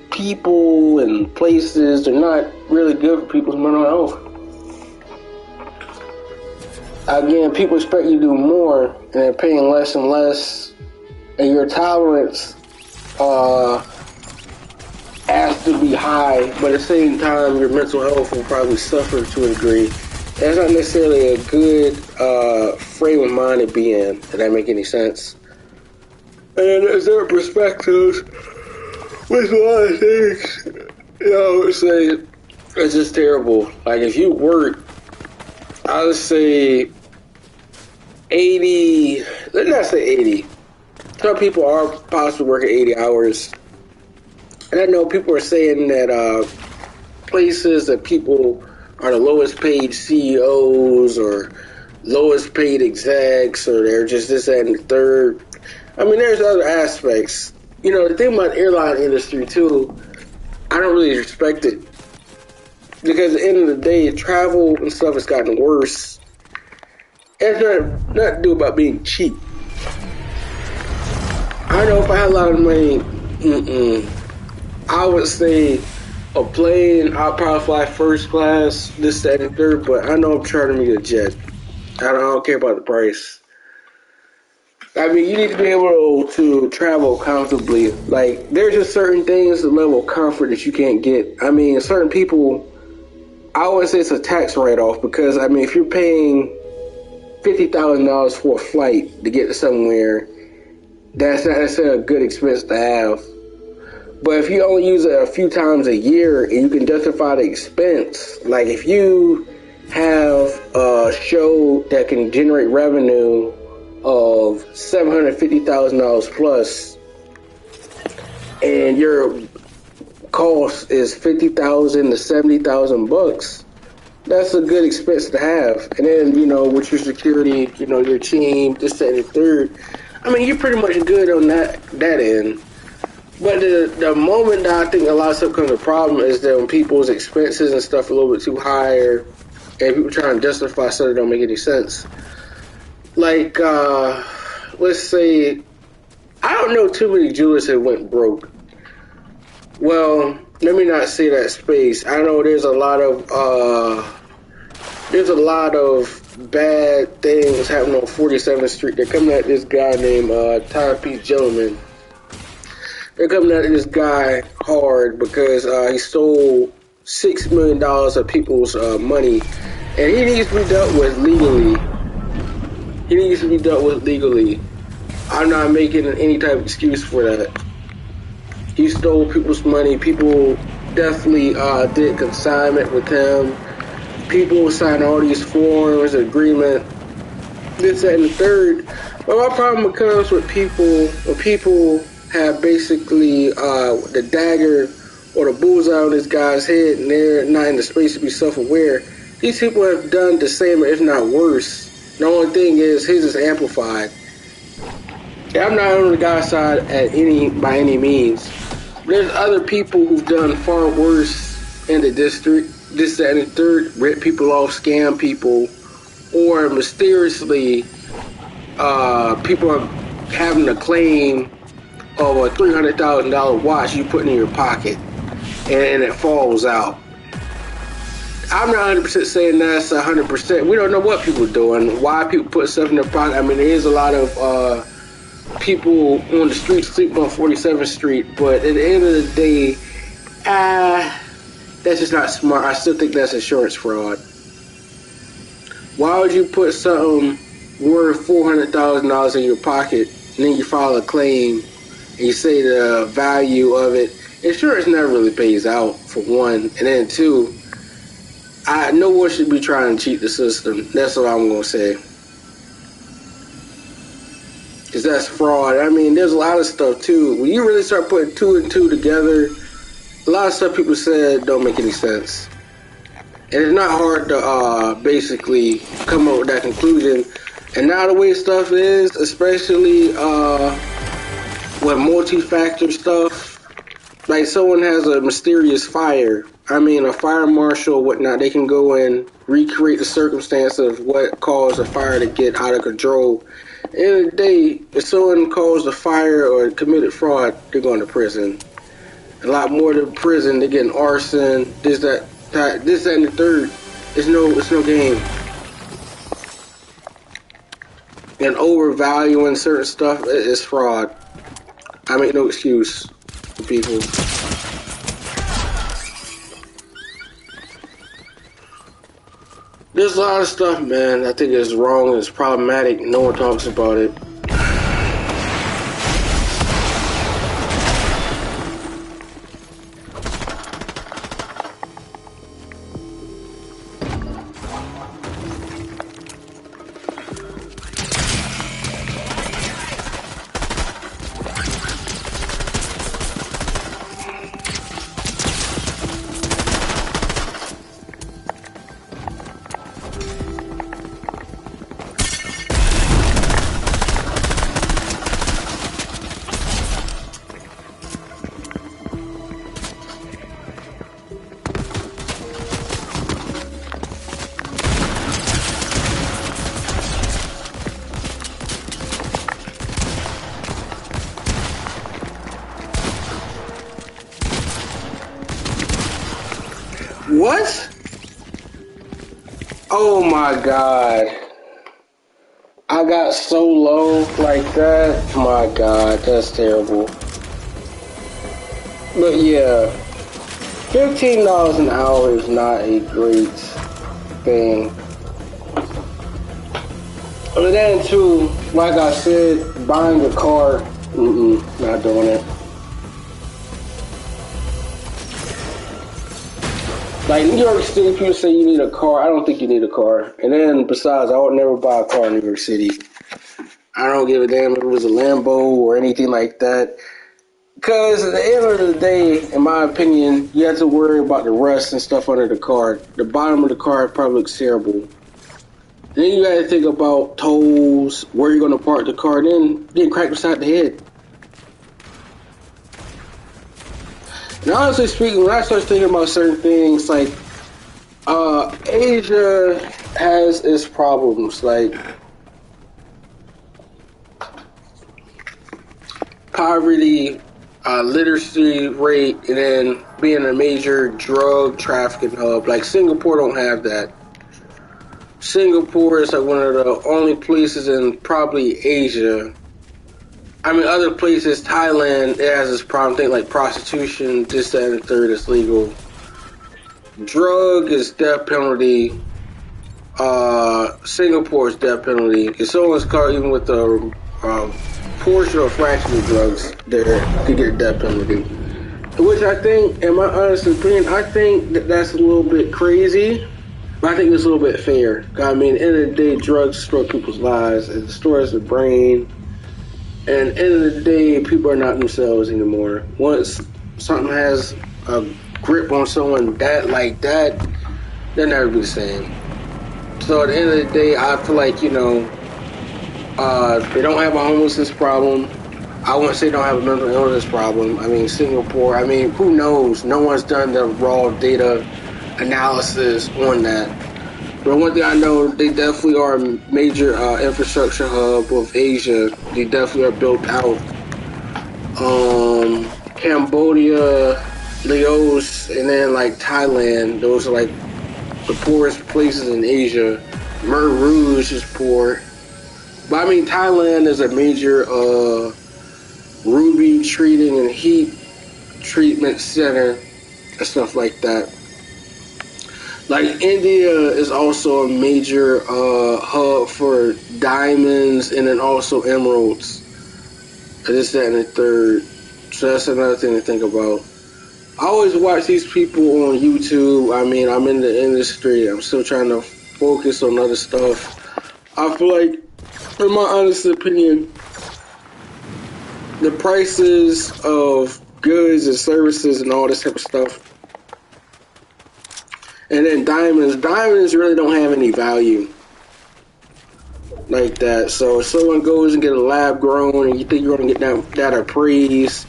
S1: people and places are not really good for people's mental health. Again, people expect you to do more and they're paying less and less, and your tolerance has to be high, but at the same time your mental health will probably suffer to a degree. That's not necessarily a good frame of mind to be in, if that make any sense. And there's different perspectives with a lot of things. You know, I would say it's just terrible. Like, if you work, I would say 80, let's not say 80. Some people are possibly working 80 hours. And I know people are saying that places that people are the lowest paid CEOs or lowest paid execs, or they're just this, that, and the third. I mean, there's other aspects. You know, the thing about the airline industry, too, I don't really respect it. Because at the end of the day, travel and stuff has gotten worse. It's nothing to do about being cheap. I know if I had a lot of money, I would say a plane, I'll probably fly first class, this, that, and third, but I know I'm chartering me a jet. I don't care about the price. I mean, you need to be able to travel comfortably. Like, there's just certain things, the level of comfort that you can't get. I mean, certain people, I always say it's a tax write-off because, I mean, if you're paying $50,000 for a flight to get to somewhere, that's not necessarily a good expense to have. But if you only use it a few times a year and you can justify the expense, like if you have a show that can generate revenue of $750,000 plus, and your cost is $50,000 to $70,000, that's a good expense to have. And then, you know, with your security, you know, your team, this, that, and the third, I mean, you're pretty much good on that end. But the moment that I think a lot of stuff comes to a problem is that when people's expenses and stuff are a little bit too higher, and people trying to justify stuff that don't make any sense. Like, let's say, I don't know too many jewelers that went broke. Well, let me not say that space. I know there's a lot of bad things happening on 47th Street. They're coming at this guy named Timepiece Gentleman. They're coming at this guy hard because he stole $6 million of people's money, and he needs to be dealt with legally. He needs to be dealt with legally. I'm not making any type of excuse for that. He stole people's money. People definitely did consignment with him. People signed all these forms, agreement, this, that, and the third. But my problem comes with people when people have basically the dagger or the bullseye on this guy's head and they're not in the space to be self-aware. These people have done the same, if not worse. The only thing is his is amplified. I'm not on the guy's side by any means. There's other people who've done far worse in the district. This, that, and the third, rip people off, scam people, or mysteriously, people are having a claim of a $300,000 watch you put in your pocket, and it falls out. I'm not 100% saying that's 100%. We don't know what people are doing, why people put stuff in their pocket. I mean, there is a lot of people on the street sleeping on 47th Street, but at the end of the day, that's just not smart. I still think that's insurance fraud. Why would you put something worth $400,000 in your pocket and then you file a claim and you say the value of it? Insurance never really pays out, for one, and then two, no one should be trying to cheat the system. That's what I'm going to say. Because that's fraud. I mean, there's a lot of stuff, too. When you really start putting two and two together, a lot of stuff people said don't make any sense. And it's not hard to basically come up with that conclusion. And now the way stuff is, especially with multi-factor stuff, like someone has a mysterious fire. I mean, a fire marshal or whatnot, they can go and recreate the circumstance of what caused a fire to get out of control. At the end of the day, if someone caused a fire or committed fraud, they're going to prison. A lot more than prison, they're getting arson, this, that, and the third. It's no game. And overvaluing certain stuff is fraud. I make no excuse for people. There's a lot of stuff, man, I think is wrong, it's problematic, no one talks about it. What? Oh my god. I got so low like that. My god, that's terrible. But yeah, $15 an hour is not a great thing. But then too, like I said, buying a car, not doing it. Like New York City, people say you need a car. I don't think you need a car. And then besides, I would never buy a car in New York City. I don't give a damn if it was a Lambo or anything like that. Because at the end of the day, in my opinion, you have to worry about the rust and stuff under the car. The bottom of the car probably looks terrible. Then you got to think about tolls, where you're going to park the car, then get cracked beside the head. And honestly speaking, when I start thinking about certain things, like, Asia has its problems, like poverty, literacy rate, and then being a major drug trafficking hub. Like Singapore don't have that. Singapore is like one of the only places in probably Asia. I mean, other places, Thailand, it has this problem thing like prostitution, this, that, and the third is legal. Drug is death penalty. Singapore's death penalty. If someone's caught even with a portion or fraction of drugs, they could get a death penalty. Which I think, in my honest opinion, I think that that's a little bit crazy. But I think it's a little bit fair. I mean, at the end of the day, drugs destroy people's lives. It destroys the brain. And at the end of the day, people are not themselves anymore. Once something has a grip on someone that like that, they'll never be the same. So at the end of the day, I feel like, they don't have a homelessness problem. I wouldn't say don't have a mental illness problem. I mean, Singapore, who knows? No one's done the raw data analysis on that. But one thing I know, they definitely are a major infrastructure hub of Asia. They definitely are built out. Cambodia, Laos, and then like Thailand, those are like the poorest places in Asia. Mer Rouge is poor. But I mean, Thailand is a major ruby treating and heat treatment center and stuff like that. Like India is also a major hub for diamonds and then also emeralds. This, that, and the third. So that's another thing to think about. I always watch these people on YouTube. I mean, I'm in the industry. I'm still trying to focus on other stuff. I feel like, in my honest opinion, the prices of goods and services and all this type of stuff, and then diamonds really don't have any value like that. So if someone goes and get a lab grown and you think you're going to get that appraised,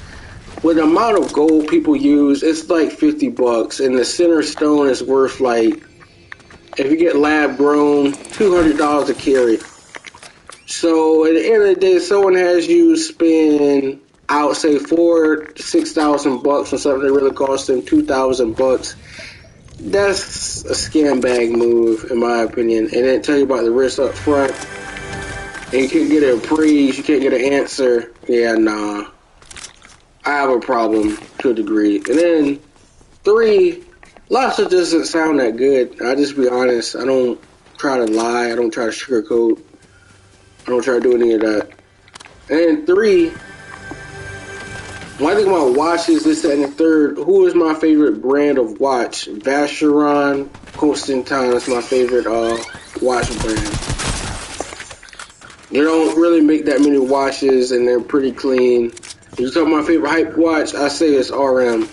S1: with the amount of gold people use, it's like $50, and the center stone is worth like, if you get lab grown, $200 a carat. So at the end of the day, someone has you spend, I would say, $4,000 to $6,000 on something that really costs them $2,000. That's a scam bag move, in my opinion. And then tell you about the risk up front, and you can't get it appraised, you can't get an answer. Yeah, nah. I have a problem to a degree. And then 3, lots of doesn't sound that good. I'll just be honest. I don't try to lie. I don't try to sugarcoat. I don't try to do any of that. And then 3, when I think about watches, this, that, and the third, who is my favorite brand of watch? Vacheron Constantin is my favorite watch brand. They don't really make that many watches, and they're pretty clean. If you talk about my favorite hype watch, I say it's RM.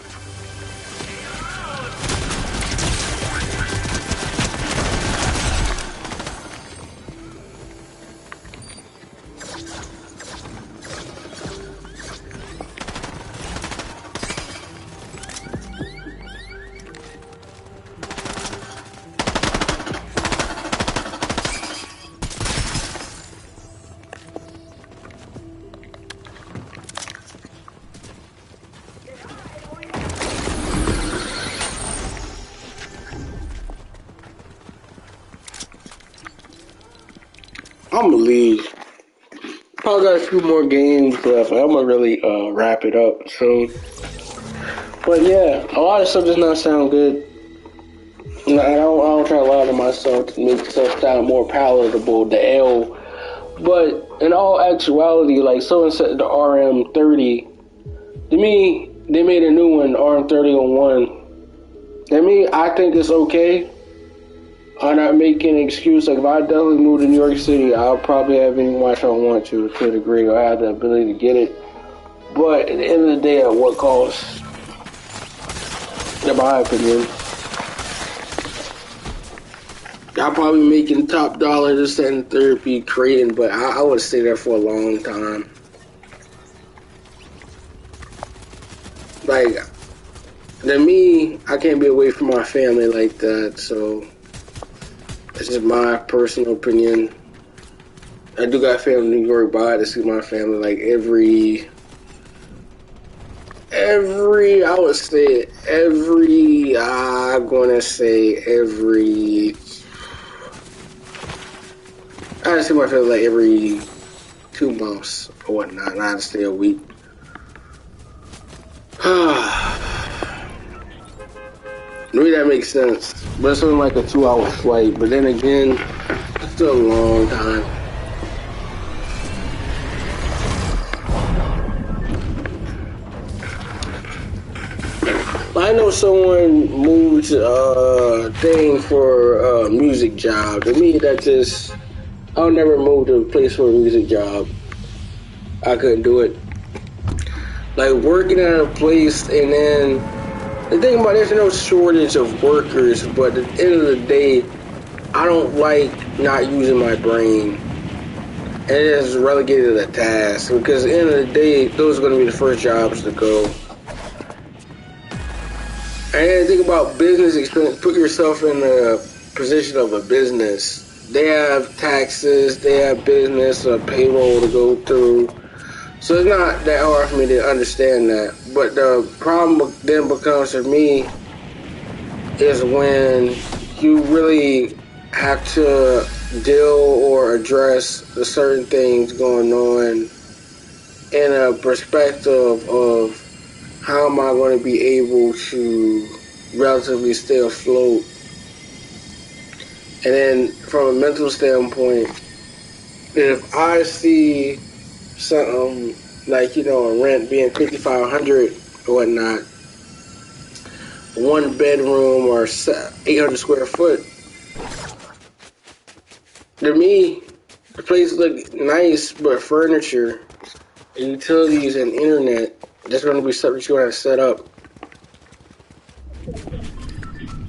S1: I'm gonna leave. Probably got a few more games left. I'm gonna really wrap it up soon. But yeah, a lot of stuff does not sound good. I don't try to lie to myself to make stuff sound more palatable, the L. But in all actuality, like someone said the RM30, to me, they made a new one, RM3001. To me, I think it's okay. I'm not making an excuse. Like, if I definitely moved to New York City, I'll probably have any watch I want to a degree, or I have the ability to get it. But at the end of the day, at what cost? In my opinion, I'll probably be making top dollar this and third be creating, but I would stay there for a long time. Like, to me, I can't be away from my family like that, so it's just my personal opinion. I do got family in New York, but I had to see my family like every, I would say every, I'm gonna say every, I had to see my family like every 2 months or whatnot, and I had to stay a week. Maybe that makes sense. But it's only like a 2-hour flight. But then again, it's still a long time. I know someone moved thing for a music job. To me, that just, I'll never move to a place for a music job. I couldn't do it. Like working at a place, and then the thing about it, there's no shortage of workers, but at the end of the day, I don't like not using my brain. And it is relegated to the task, because at the end of the day, those are going to be the first jobs to go. And then think about business experience. Put yourself in the position of a business. They have taxes, they have business, a payroll to go through. So it's not that hard for me to understand that. But the problem then becomes for me is when you really have to deal or address the certain things going on in a perspective of how am I going to be able to relatively stay afloat. And then from a mental standpoint, if I see something like, a rent being $5,500 or whatnot, one bedroom or 800 square foot, to me, the place look nice, but furniture and utilities and internet, that's going to be something you're going to have to set up.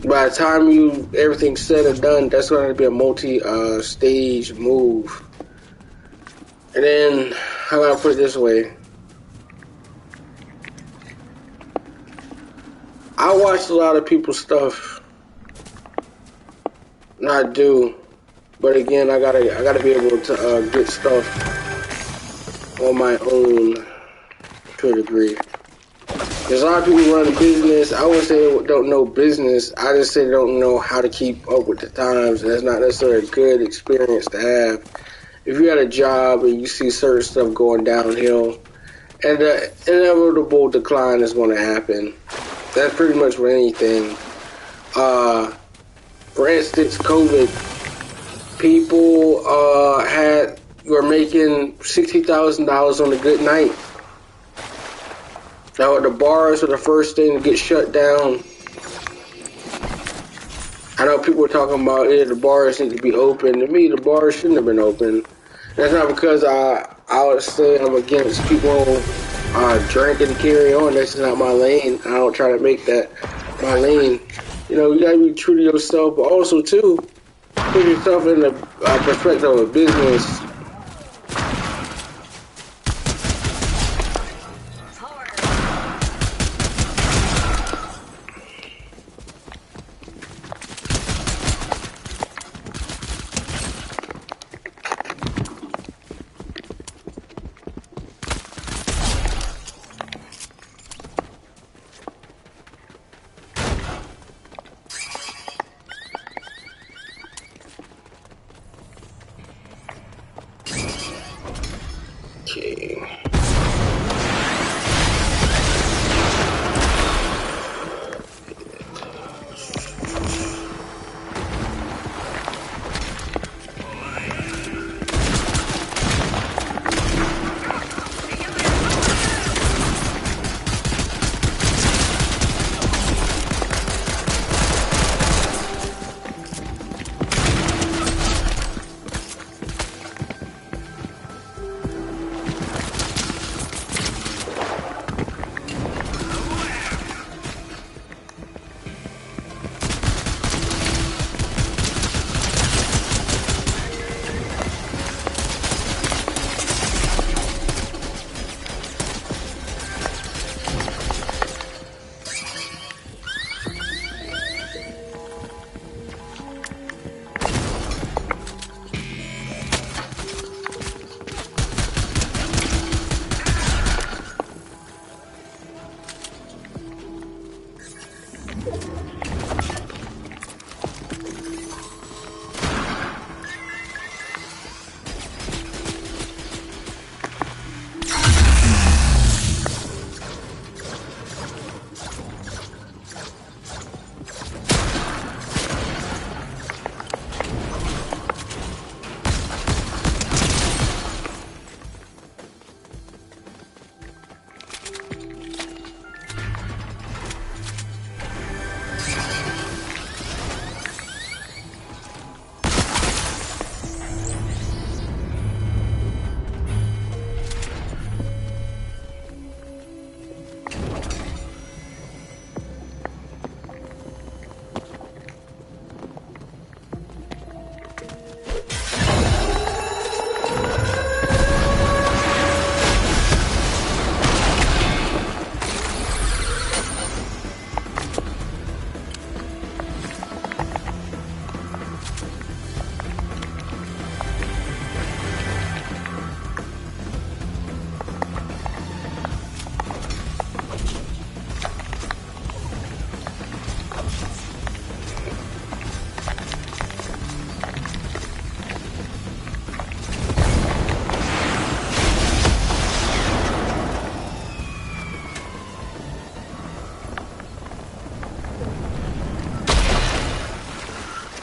S1: By the time everything's said and done, that's going to be a multi-stage move. And then, how about I put it this way? I watch a lot of people's stuff. Not do, but again, I gotta be able to get stuff on my own to a degree. There's a lot of people who run a business. I wouldn't say they don't know business. I just say they don't know how to keep up with the times. And that's not necessarily a good experience to have. If you had a job and you see certain stuff going downhill, and the inevitable decline is going to happen. That's pretty much with anything. For instance, COVID, people were making $60,000 on a good night. Now, the bars are the first thing to get shut down. I know people were talking about the bars need to be open. To me, the bars shouldn't have been open. That's not because I would say I'm against people drinking and carry on. That's not my lane. I don't try to make that my lane. You gotta be true to yourself, but also too, put yourself in the perspective of a business.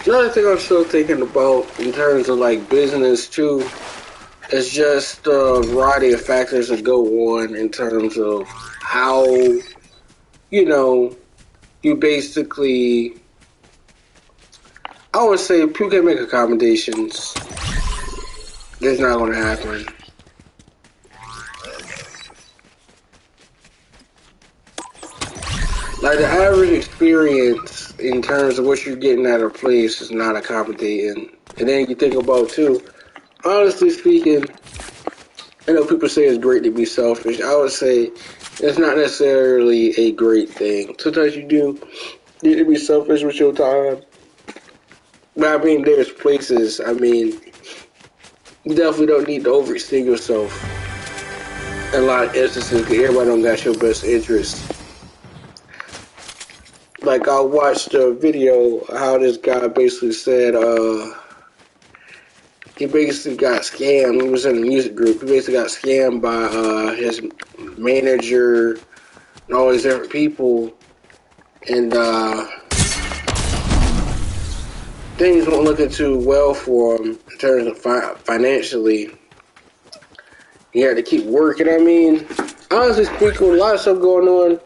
S1: Another thing I'm still thinking about in terms of like business too is just a variety of factors that go on in terms of how, you know, you basically, I would say people can make accommodations. That's not going to happen. Like the average experience in terms of what you're getting at a place is not accommodating. And then you think about too, honestly speaking, I know people say it's great to be selfish. I would say it's not necessarily a great thing. Sometimes you do need to be selfish with your time. But I mean, there's places, I mean, you definitely don't need to overextend yourself in a lot of instances because everybody don't got your best interest. Like, I watched a video how this guy basically said, he basically got scammed. He was in a music group. He basically got scammed by his manager and all these different people. And things weren't looking too well for him in terms of financially. He had to keep working. I mean, honestly speaking, a lot of stuff going on.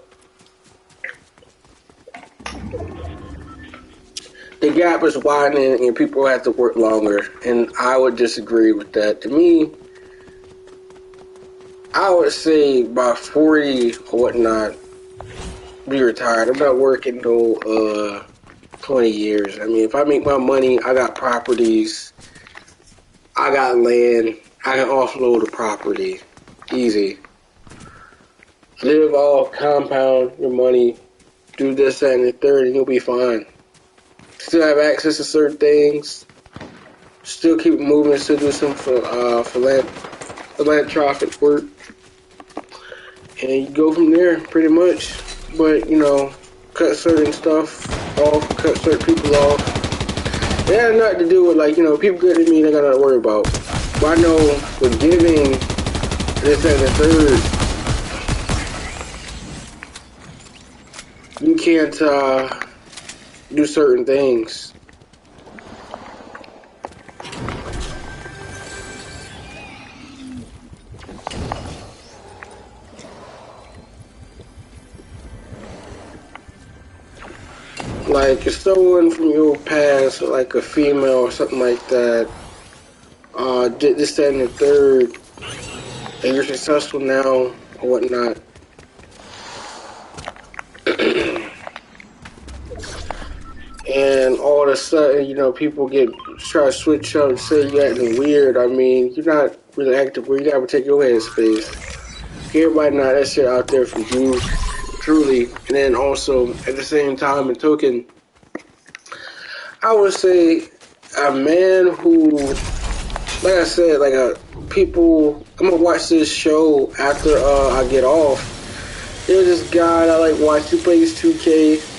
S1: The gap is widening and people have to work longer. And I would disagree with that. To me, I would say by 40 or whatnot, be retired. I'm not working no 20 years. I mean, if I make my money, I got properties, I got land, I can offload the property. Easy. Live off, compound your money, do this, that, and the third, and you'll be fine. Still have access to certain things. Still keep moving. Still do some philanthropic work. And you go from there, pretty much. But, you know, cut certain stuff off, cut certain people off. It has nothing to do with, like, you know, people good at me, they got nothing to worry about. But I know with giving this, that, and the third, you can't, do certain things. Like, if someone from your past, like a female or something like that, did this, that, and the third, and you're successful now or whatnot, and all of a sudden, you know, people try to switch up and say you're acting weird. I mean, you're not really acting weird. You gotta protect your headspace. Everybody know that shit out there for you, truly. And then also, at the same time and token, I would say a man who, like I said, like people, I'm gonna watch this show after I get off. There's this guy that I like watch, he plays 2K.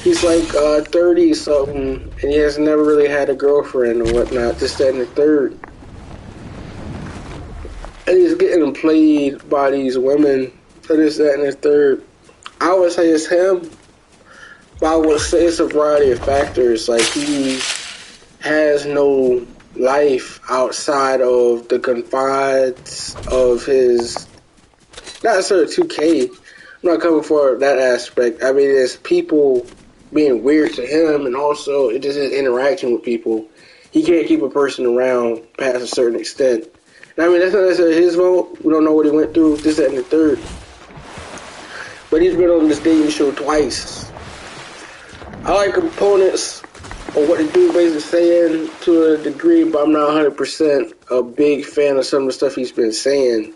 S1: He's like 30 something, and he has never really had a girlfriend or whatnot, this, that, and the third. And he's getting played by these women for this, that, and the third. I would say it's him, but I would say it's a variety of factors. Like, he has no life outside of the confines of his, not necessarily 2K. I'm not coming for that aspect. I mean, there's people being weird to him, and also it just his interaction with people. He can't keep a person around past a certain extent. And I mean, that's not necessarily his fault. We don't know what he went through, this, that, and the third. But he's been on this dating show twice. I like components of what the dude basically saying to a degree, but I'm not 100% a big fan of some of the stuff he's been saying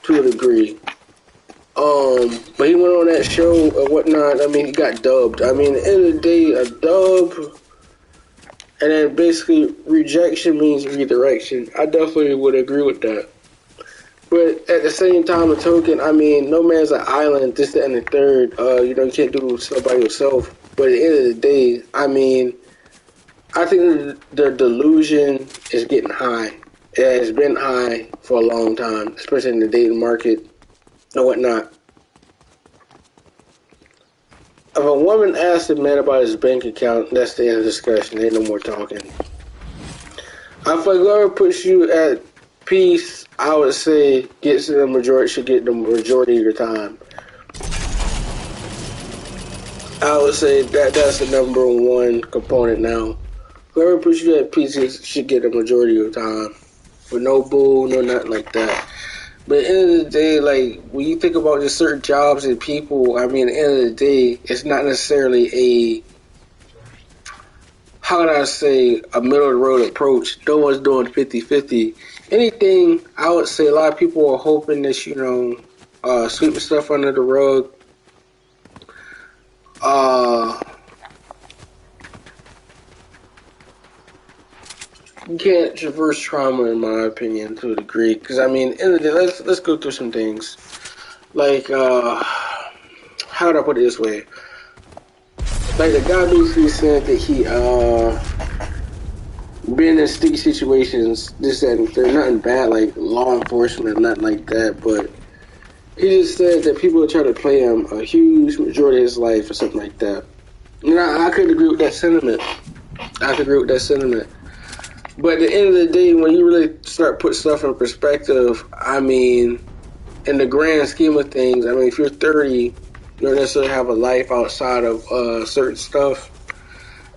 S1: to a degree. But he went on that show or whatnot. I mean, he got dubbed. I mean, at the end of the day, a dub, and then basically rejection means redirection. I definitely would agree with that. But at the same time, a token, I mean, no man's an island, this, that, and the third. You know, you can't do stuff by yourself. But at the end of the day, I mean, I think the delusion is getting high. It has been high for a long time, especially in the dating market and whatnot. If a woman asks a man about his bank account, that's the end of the discussion. Ain't no more talking. I feel like whoever puts you at peace, I would say gets the majority should get the majority of your time. I would say that's the number one component now. Whoever puts you at peace should get the majority of your time. With no bull, no nothing like that. But at the end of the day, like, when you think about just certain jobs and people, I mean, at the end of the day, it's not necessarily a, how can I say, a middle of the road approach. No one's doing 50-50. Anything, I would say a lot of people are hoping that, you know, sweeping stuff under the rug. You can't traverse trauma, in my opinion, to a degree. Because, I mean, in the day, let's go through some things. Like, how do I put it this way? Like, the guy basically said that he, been in sticky situations, this, that, and there's nothing bad, like law enforcement or nothing like that, but he just said that people are trying to play him a huge majority of his life or something like that. And I could agree with that sentiment. But at the end of the day, when you really start putting stuff in perspective, I mean, in the grand scheme of things, I mean, if you're 30, you don't necessarily have a life outside of certain stuff.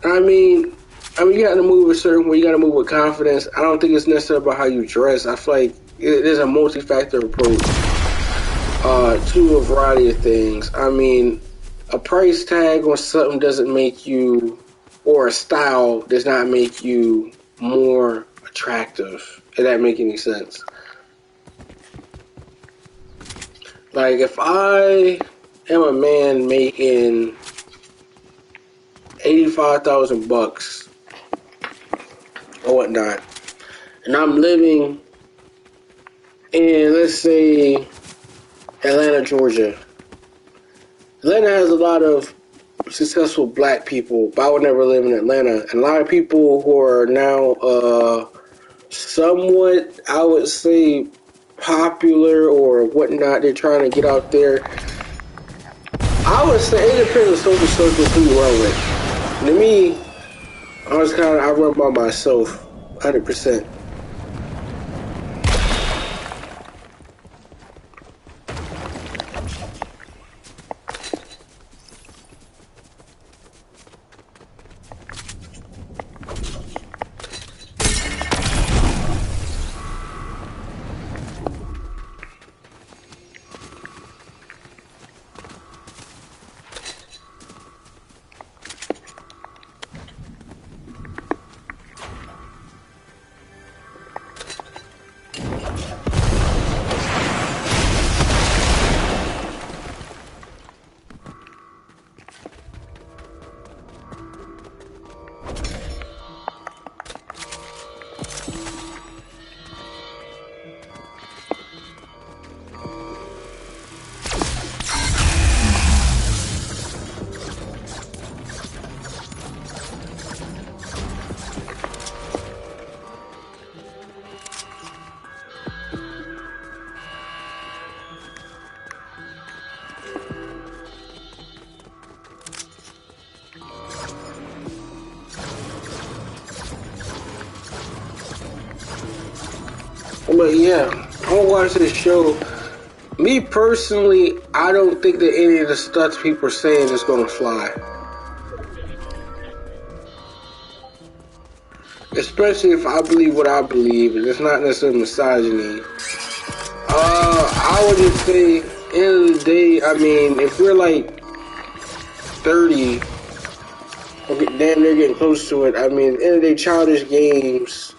S1: I mean, you got to move a certain way. You got to move with confidence. I don't think it's necessarily about how you dress. I feel like it is a multi-factor approach to a variety of things. I mean, a price tag on something doesn't make you, or a style does not make you more attractive. If that make any sense? Like, if I am a man making $85,000 or whatnot, and I'm living in, let's say, Atlanta, Georgia. Atlanta has a lot of successful black people, but I would never live in Atlanta. And a lot of people who are now somewhat, I would say, popular or whatnot, they're trying to get out there. I would say it depends on social circles who you run with. To me, I run by myself, 100%. But yeah, I'm gonna watch this show. Me personally, I don't think that any of the stuff people are saying is gonna fly. Especially if I believe what I believe, and it's not necessarily misogyny. I would just say, end of the day, I mean, if we're like 30, or damn near getting close to it, I mean, at the end of the day, childish games,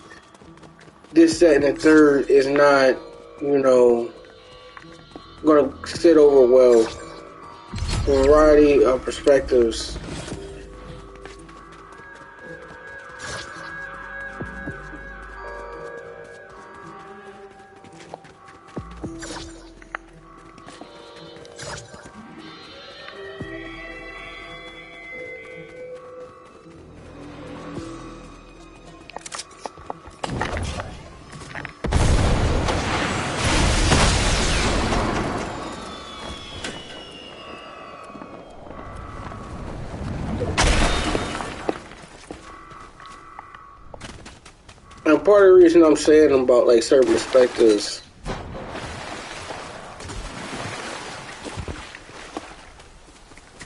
S1: this, that, and the third is not, you know, going to sit over well from a variety of perspectives. part of the reason I'm saying about like certain perspectives.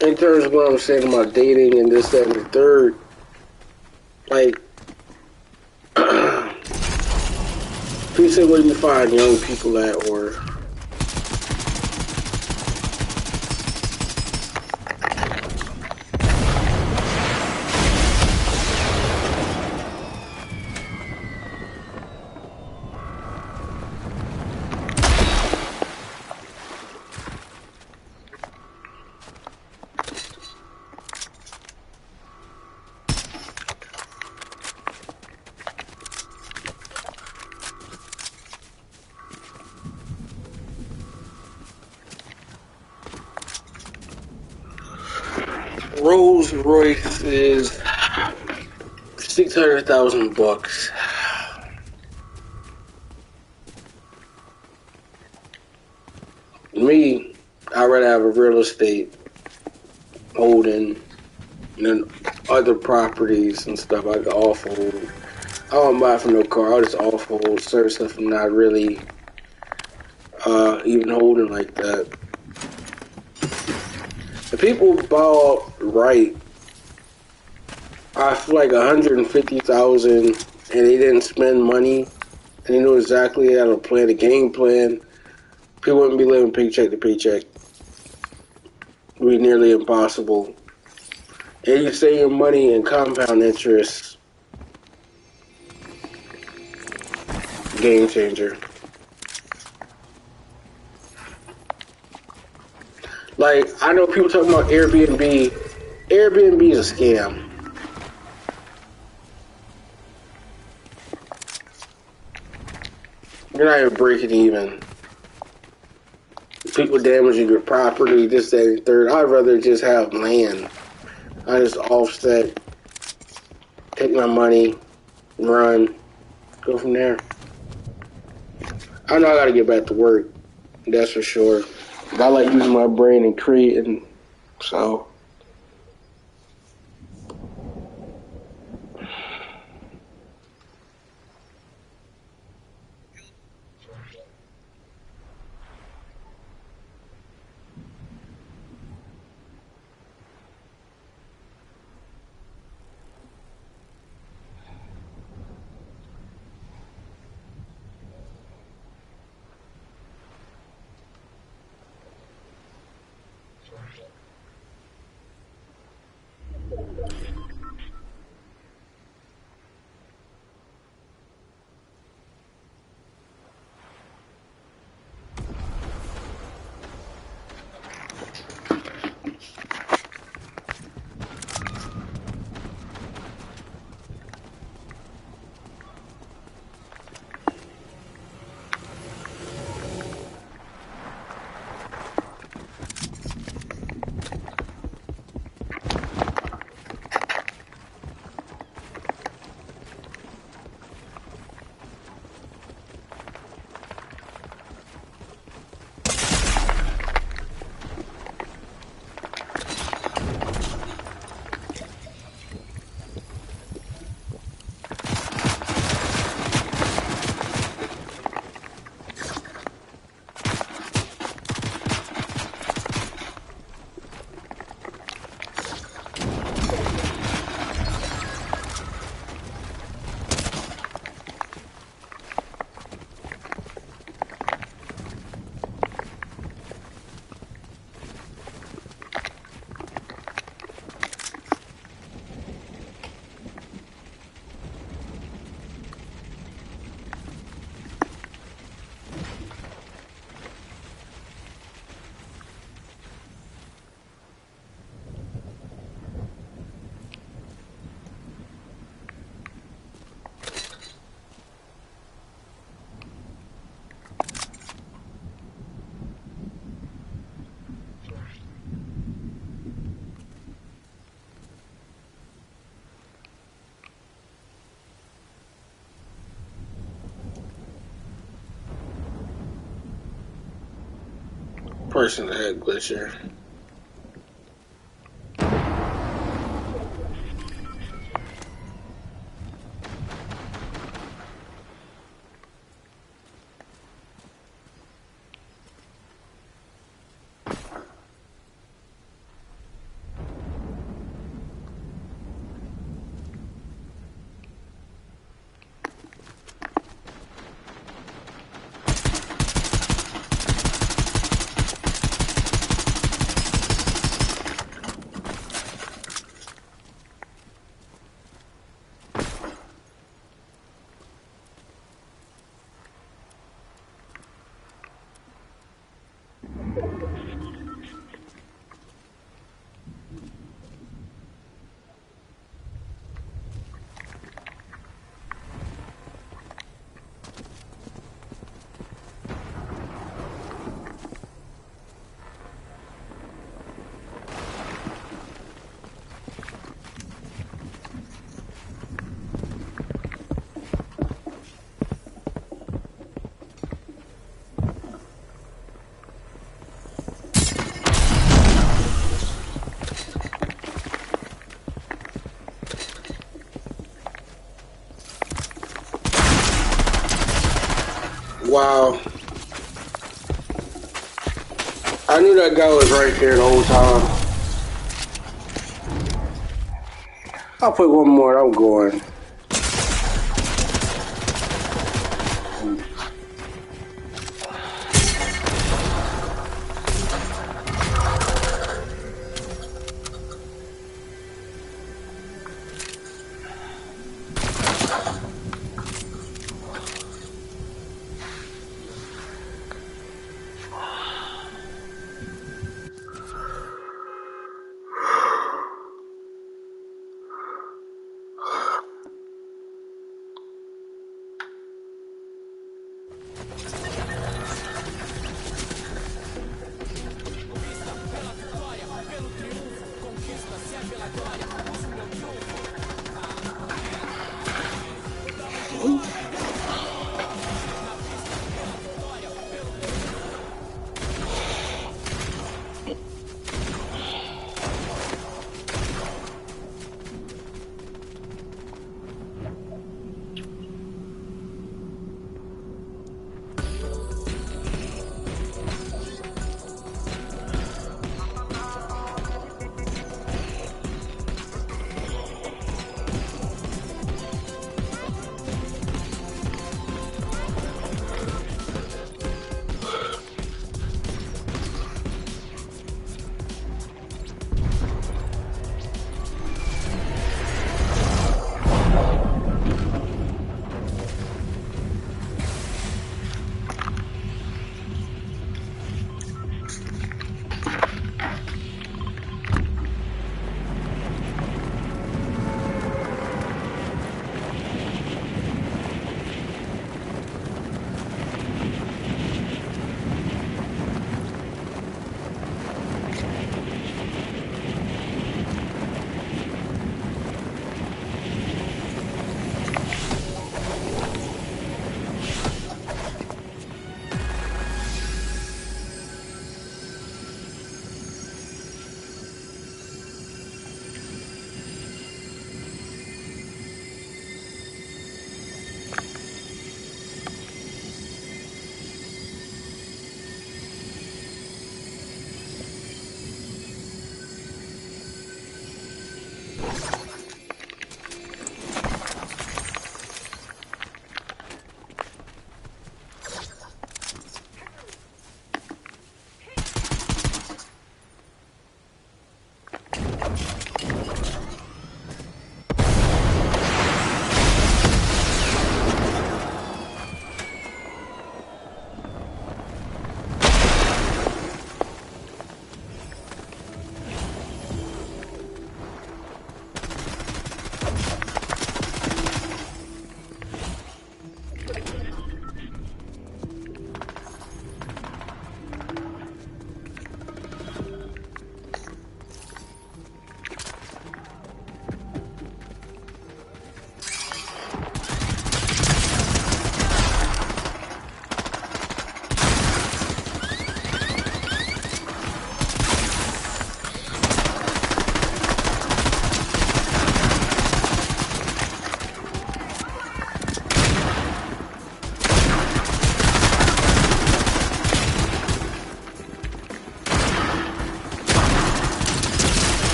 S1: In terms of what I'm saying about dating and this, that, and the third, like, people say, where do you find young people at, or Rolls Royce is $600,000. Me, I'd rather have a real estate holding and then other properties and stuff I could offload. I don't buy from no car. I'll just offload certain stuff I'm not really even holding like that. The people bought right, I feel like $150,000, and they didn't spend money, and they knew exactly how to plan a game plan. People wouldn't be living paycheck to paycheck. It would be nearly impossible. And you save your money in compound interest. Game changer. Like, I know people talking about Airbnb. Airbnb is a scam. You're not even breaking even. People damaging your property, this, that, and third. I'd rather just have land. I just offset, take my money, run, go from there. I know I gotta get back to work, that's for sure. But I like using my brain and creating, so. Person head glitcher. I knew that guy was right there the whole time. I'll put one more. I'm going.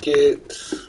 S1: Kids.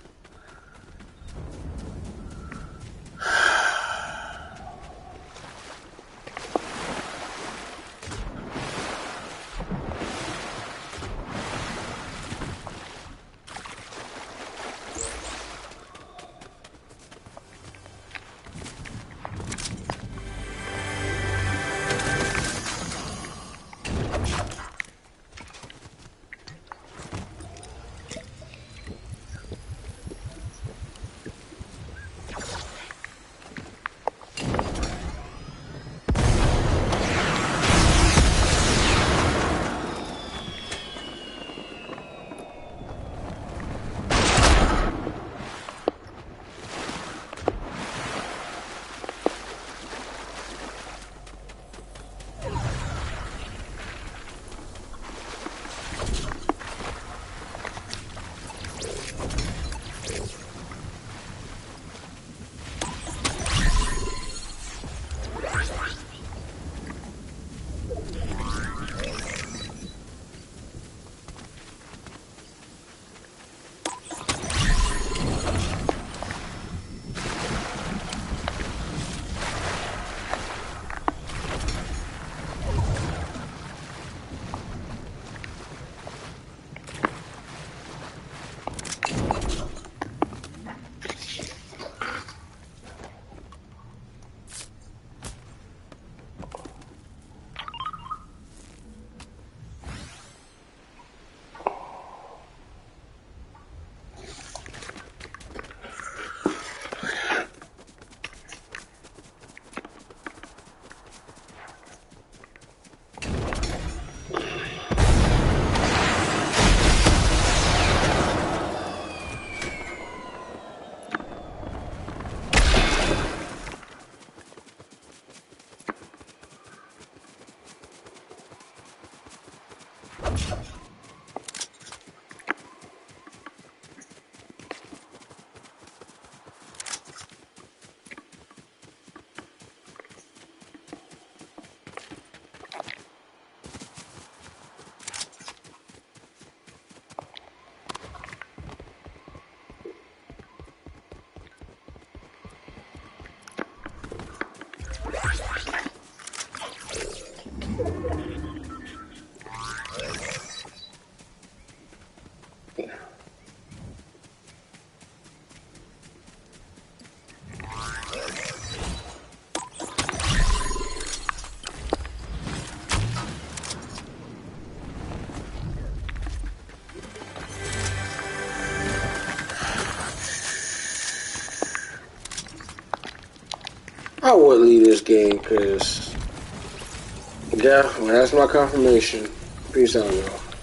S1: I would leave this game because, yeah, well, that's my confirmation. Peace out, y'all.